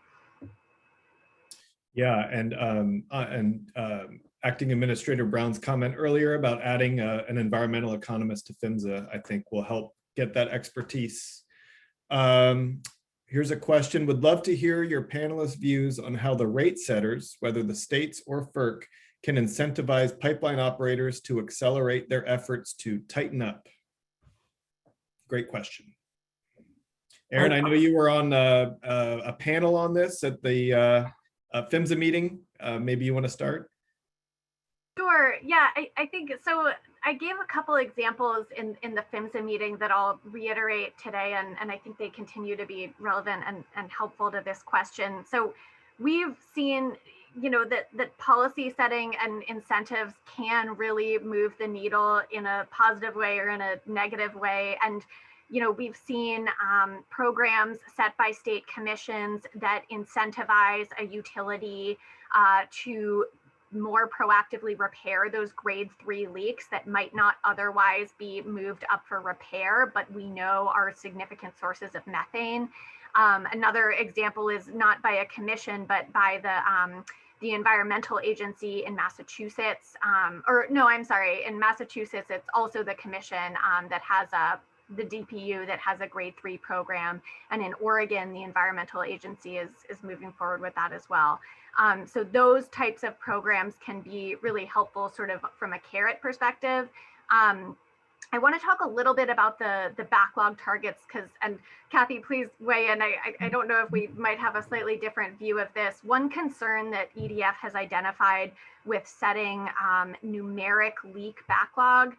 Yeah, and Acting Administrator Brown's comment earlier about adding an environmental economist to Fimsa, I think will help get that expertise. Here's a question. Would love to hear your panelists' views on how the rate setters, whether the states or FERC, can incentivize pipeline operators to accelerate their efforts to tighten up. Great question. Aaron, I know you were on a panel on this at the Fimsa meeting. Maybe you want to start? Sure. Yeah, I think so. I gave a couple examples in the Fimsa meeting that I'll reiterate today, and I think they continue to be relevant and helpful to this question. So we've seen, that policy setting and incentives can really move the needle in a positive way or in a negative way. And we've seen programs set by state commissions that incentivize a utility to more proactively repair those grade 3 leaks that might not otherwise be moved up for repair, but we know are significant sources of methane. Another example is not by a commission, but by the environmental agency in Massachusetts, in Massachusetts, it's also the commission that has the DPU that has a grade 3 program. And in Oregon, the environmental agency is moving forward with that as well. So those types of programs can be really helpful sort of from a carrot perspective. I want to talk a little bit about the backlog targets and Kathy, please weigh in. I don't know if we might have a slightly different view of this. One concern that EDF has identified with setting numeric leak backlog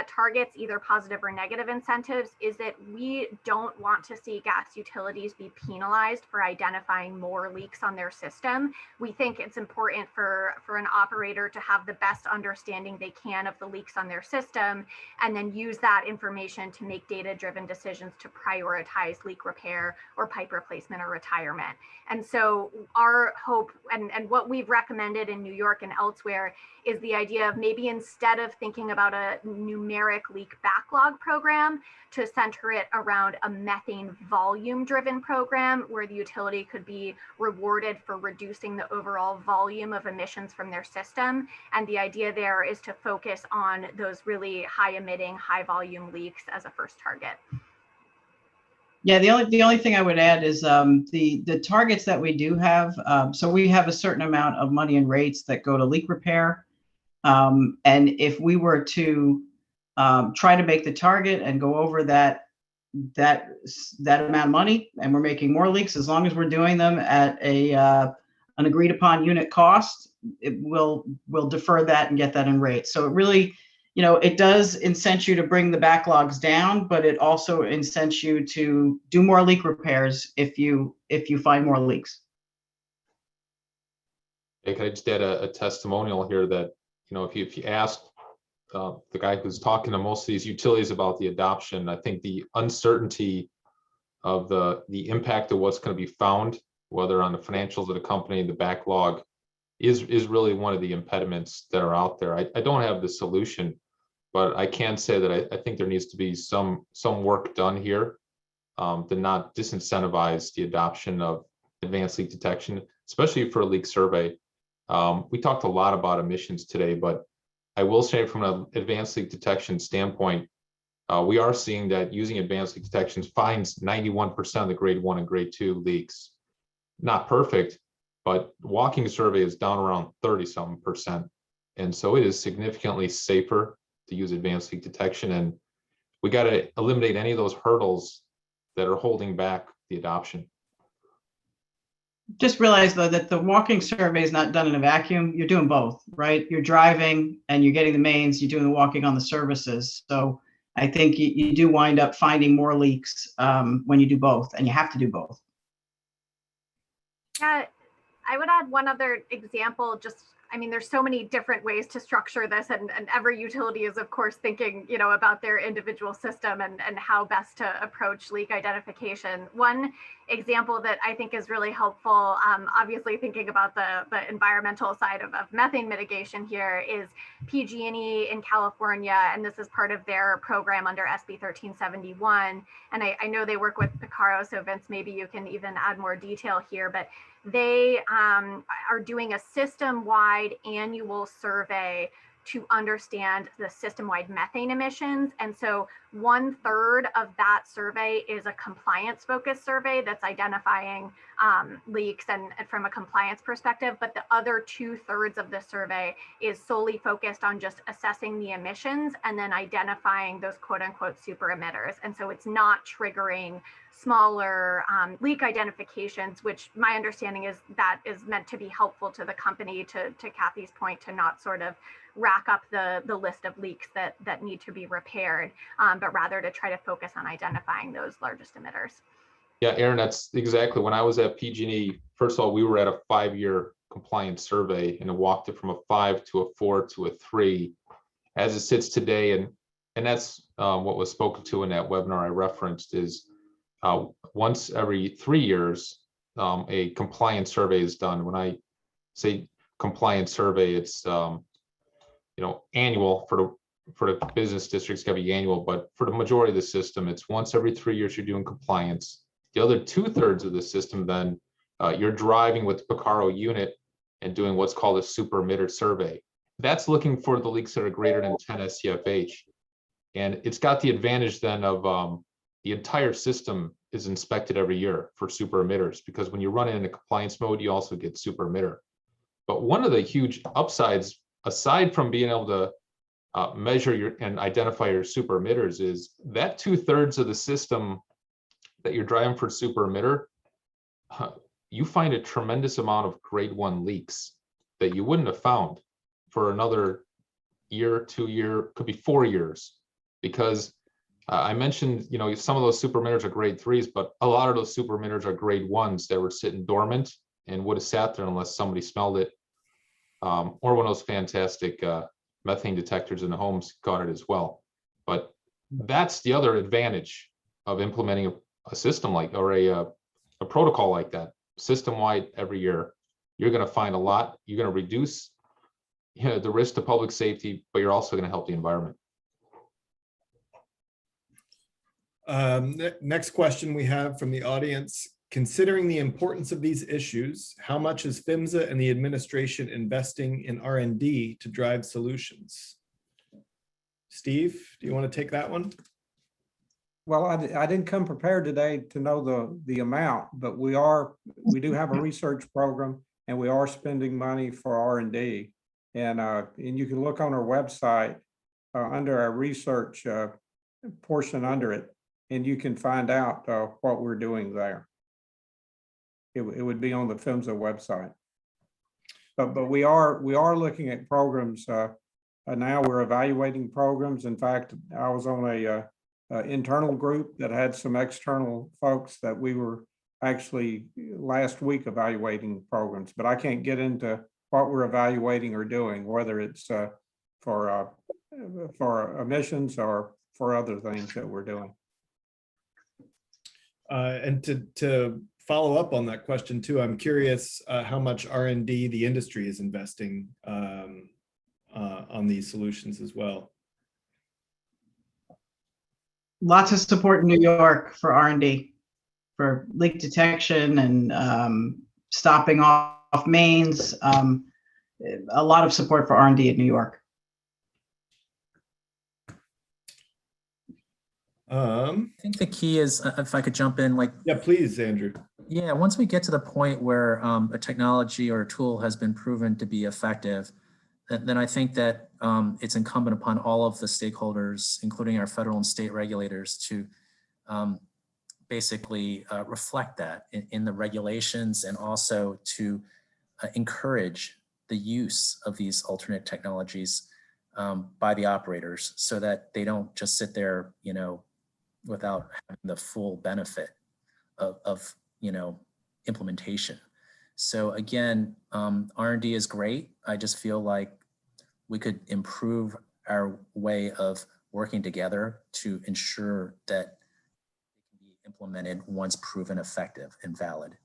targets, either positive or negative incentives, is that we don't want to see gas utilities be penalized for identifying more leaks on their system. We think it's important for an operator to have the best understanding they can of the leaks on their system, and then use that information to make data-driven decisions to prioritize leak repair or pipe replacement or retirement. And so our hope and what we've recommended in New York and elsewhere is the idea of maybe instead of thinking about a numeric leak backlog program, to center it around a methane volume driven program where the utility could be rewarded for reducing the overall volume of emissions from their system. And the idea there is to focus on those really high emitting, high volume leaks as a first target. Yeah, the only thing I would add is the targets that we do have. So we have a certain amount of money and rates that go to leak repair. And if we were to try to make the target and go over that amount of money, and we're making more leaks, as long as we're doing them at an agreed upon unit cost, we'll defer that and get that in rate. So it really, it does incent you to bring the backlogs down, but it also incents you to do more leak repairs if you find more leaks. Hey, can I just add a testimonial here that, if you ask the guy who's talking to most of these utilities about the adoption, I think the uncertainty of the impact of what's going to be found, whether on the financials of the company, the backlog, is really one of the impediments that are out there. I don't have the solution, but I can say that I think there needs to be some work done here to not disincentivize the adoption of advanced leak detection, especially for a leak survey. We talked a lot about emissions today, but I will say from an advanced leak detection standpoint, we are seeing that using advanced leak detection finds 91% of the grade 1 and grade 2 leaks. Not perfect, but walking survey is down around 30-something%. And so it is significantly safer to use advanced leak detection. And we got to eliminate any of those hurdles that are holding back the adoption. Just realize though that the walking survey is not done in a vacuum. You're doing both, right? You're driving and you're getting the mains, you're doing the walking on the services. So I think you do wind up finding more leaks when you do both, and you have to do both. Yeah, I would add one other example. I mean, there's so many different ways to structure this, and every utility is, of course, thinking, about their individual system and how best to approach leak identification. One example that I think is really helpful, obviously thinking about the environmental side of methane mitigation here, is PG&E in California, and this is part of their program under SB 1371. And I know they work with Picaro, so Vince, maybe you can even add more detail here, but they are doing a system-wide annual survey to understand the system-wide methane emissions. And so 1/3 of that survey is a compliance-focused survey that's identifying leaks and from a compliance perspective, but the other 2/3 of the survey is solely focused on just assessing the emissions and then identifying those quote-unquote super emitters. And so it's not triggering smaller leak identifications, which my understanding is that is meant to be helpful to the company, to Kathy's point, to not sort of rack up the list of leaks that need to be repaired, but rather to try to focus on identifying those largest emitters. Yeah, Aaron, that's exactly. When I was at PG&E, first of all, we were at a 5-year compliance survey, and it walked it from a 5 to a 4 to a 3 as it sits today. And that's what was spoken to in that webinar I referenced is once every 3 years, a compliance survey is done. When I say compliance survey, it's annual. For the business districts, it's got to be annual, but for the majority of the system, it's once every 3 years you're doing compliance. The other 2/3 of the system, then you're driving with the Picaro unit and doing what's called a super emitter survey. That's looking for the leaks that are greater than 10 SCFH. And it's got the advantage then of the entire system is inspected every year for super emitters, because when you run it in a compliance mode, you also get super emitter. But one of the huge upsides, aside from being able to measure and identify your super emitters, is that 2/3 of the system that you're driving for super emitter, you find a tremendous amount of grade 1 leaks that you wouldn't have found for another year, 2 year, could be 4 years. Because I mentioned, some of those super emitters are grade 3s, but a lot of those super emitters are grade 1s that were sitting dormant and would have sat there unless somebody smelled it. Or one of those fantastic methane detectors in the homes got it as well. But that's the other advantage of implementing a system or a protocol like that, system-wide every year. You're going to find a lot. You're going to reduce the risk to public safety, but you're also going to help the environment. Next question we have from the audience. Considering the importance of these issues, how much is Fimsa and the administration investing in R&D to drive solutions? Steve, do you want to take that one? Well, I didn't come prepared today to know the amount, but we do have a research program, and we are spending money for R&D. And you can look on our website under our research portion under it, and you can find out what we're doing there. It would be on the Fimsa website. But we are looking at programs now. We're evaluating programs. In fact, I was on a internal group that had some external folks that we were actually last week evaluating programs, but I can't get into what we're evaluating or doing, whether it's for emissions or for other things that we're doing. And to follow up on that question too, I'm curious how much R&D the industry is investing on these solutions as well. Lots of support in New York for R&D, for leak detection and stopping off mains. A lot of support for R&D in New York. I think the key is, if I could jump in, yeah, please, Andrew. Yeah, once we get to the point where a technology or a tool has been proven to be effective, then I think that it's incumbent upon all of the stakeholders, including our federal and state regulators, to basically reflect that in the regulations, and also to encourage the use of these alternate technologies by the operators, so that they don't just sit there, without having the full benefit of implementation. So again, R&D is great. I just feel like we could improve our way of working together to ensure that it can be implemented once proven effective and valid.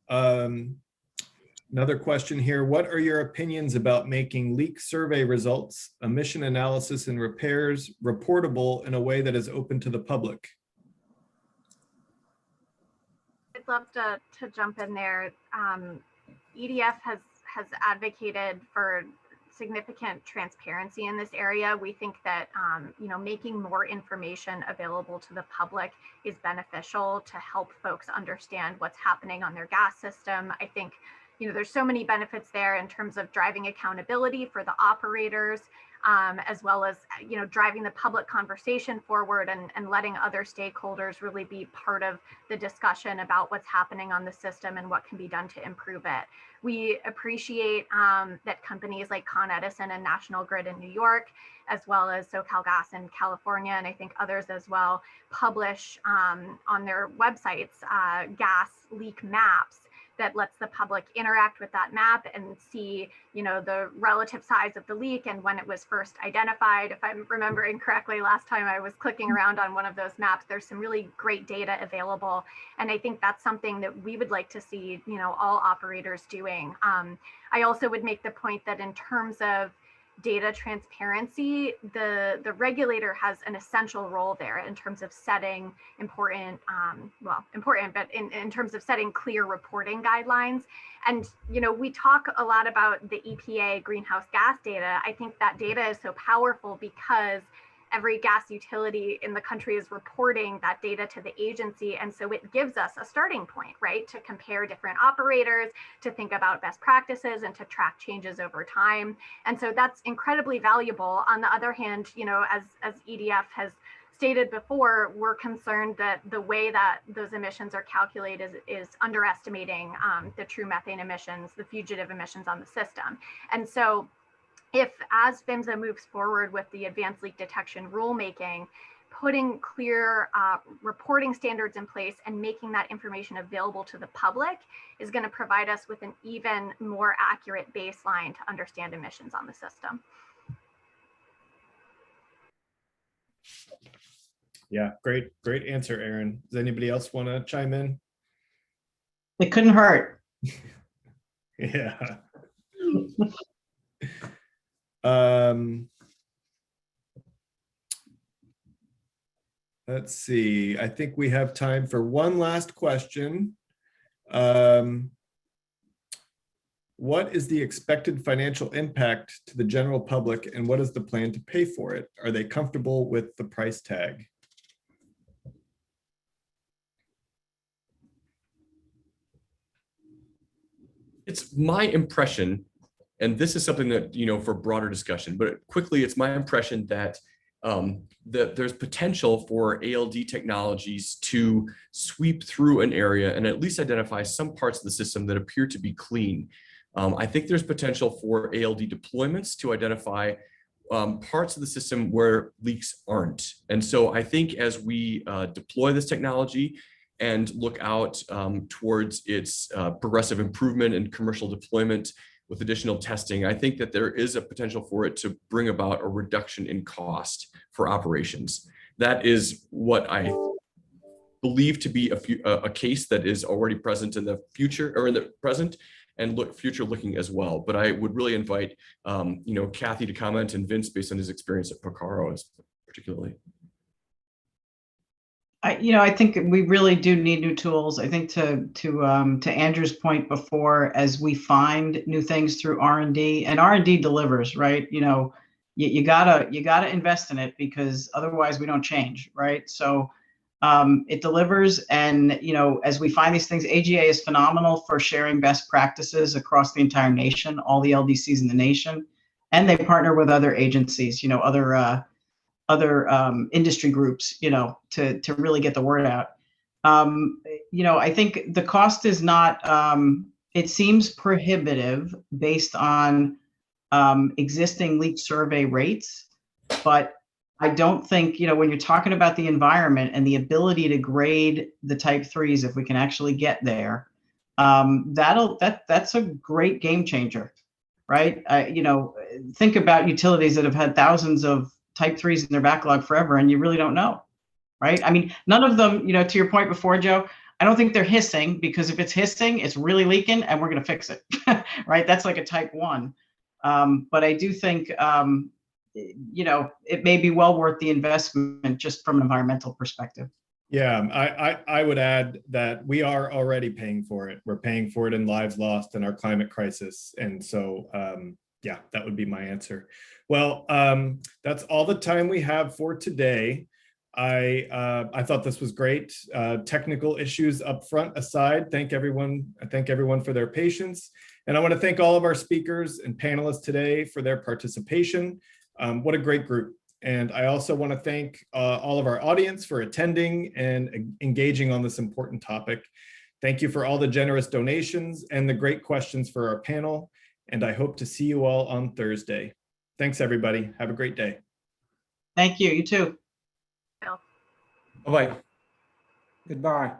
Another question here. What are your opinions about making leak survey results, emission analysis and repairs reportable in a way that is open to the public? I'd love to jump in there. EDF has advocated for significant transparency in this area. We think that making more information available to the public is beneficial to help folks understand what's happening on their gas system. I think there's so many benefits there in terms of driving accountability for the operators, as well as driving the public conversation forward and letting other stakeholders really be part of the discussion about what's happening on the system and what can be done to improve it. We appreciate that companies like Con Edison and National Grid in New York, as well as SoCalGas in California, and I think others as well, publish on their websites gas leak maps that lets the public interact with that map and see, the relative size of the leak and when it was first identified. If I'm remembering correctly, last time I was clicking around on one of those maps, there's some really great data available. And I think that's something that we would like to see, all operators doing. I also would make the point that in terms of data transparency, the regulator has an essential role there in terms of setting but in terms of setting clear reporting guidelines. And, we talk a lot about the EPA greenhouse gas data. I think that data is so powerful because every gas utility in the country is reporting that data to the agency. And so it gives us a starting point, right, to compare different operators, to think about best practices and to track changes over time. And so that's incredibly valuable. On the other hand, as EDF has stated before, we're concerned that the way that those emissions are calculated is underestimating the true methane emissions, the fugitive emissions on the system. And so if, as Fimsa moves forward with the advanced leak detection rulemaking, putting clear reporting standards in place and making that information available to the public is going to provide us with an even more accurate baseline to understand emissions on the system. Yeah, great answer, Aaron. Does anybody else want to chime in? It couldn't hurt. Yeah. Let's see. I think we have time for one last question. What is the expected financial impact to the general public, and what is the plan to pay for it? Are they comfortable with the price tag? It's my impression, and this is something that, for broader discussion, but quickly, it's my impression that there's potential for ALD technologies to sweep through an area and at least identify some parts of the system that appear to be clean. I think there's potential for ALD deployments to identify parts of the system where leaks aren't. And so I think as we deploy this technology and look out towards its progressive improvement and commercial deployment with additional testing, I think that there is a potential for it to bring about a reduction in cost for operations. That is what I believe to be a case that is already present in the future, or in the present, and future looking as well. But I would really invite Kathy to comment, and Vince based on his experience at Picaro particularly. I think we really do need new tools. I think to Andrew's point before, as we find new things through R&D, and R&D delivers, right? You gotta invest in it, because otherwise we don't change, right? So it delivers, and as we find these things, AGA is phenomenal for sharing best practices across the entire nation, all the LDCs in the nation, and they partner with other agencies, other industry groups, to really get the word out. I think the cost is not, it seems prohibitive based on existing leak survey rates, but I don't think, when you're talking about the environment and the ability to grade the type 3s, if we can actually get there, that's a great game changer, right? Think about utilities that have had thousands of type 3s in their backlog forever, and you really don't know, right? I mean, none of them, to your point before, Joe, I don't think they're hissing, because if it's hissing, it's really leaking and we're going to fix it, right? That's like a type 1. But I do think, it may be well worth the investment just from an environmental perspective. Yeah, I would add that we are already paying for it. We're paying for it in lives lost in our climate crisis. And so, yeah, that would be my answer. Well, that's all the time we have for today. I thought this was great. Technical issues up front aside, thank everyone for their patience. And I want to thank all of our speakers and panelists today for their participation. What a great group. And I also want to thank all of our audience for attending and engaging on this important topic. Thank you for all the generous donations and the great questions for our panel. And I hope to see you all on Thursday. Thanks, everybody. Have a great day. Thank you. You too. Bye-bye. Goodbye.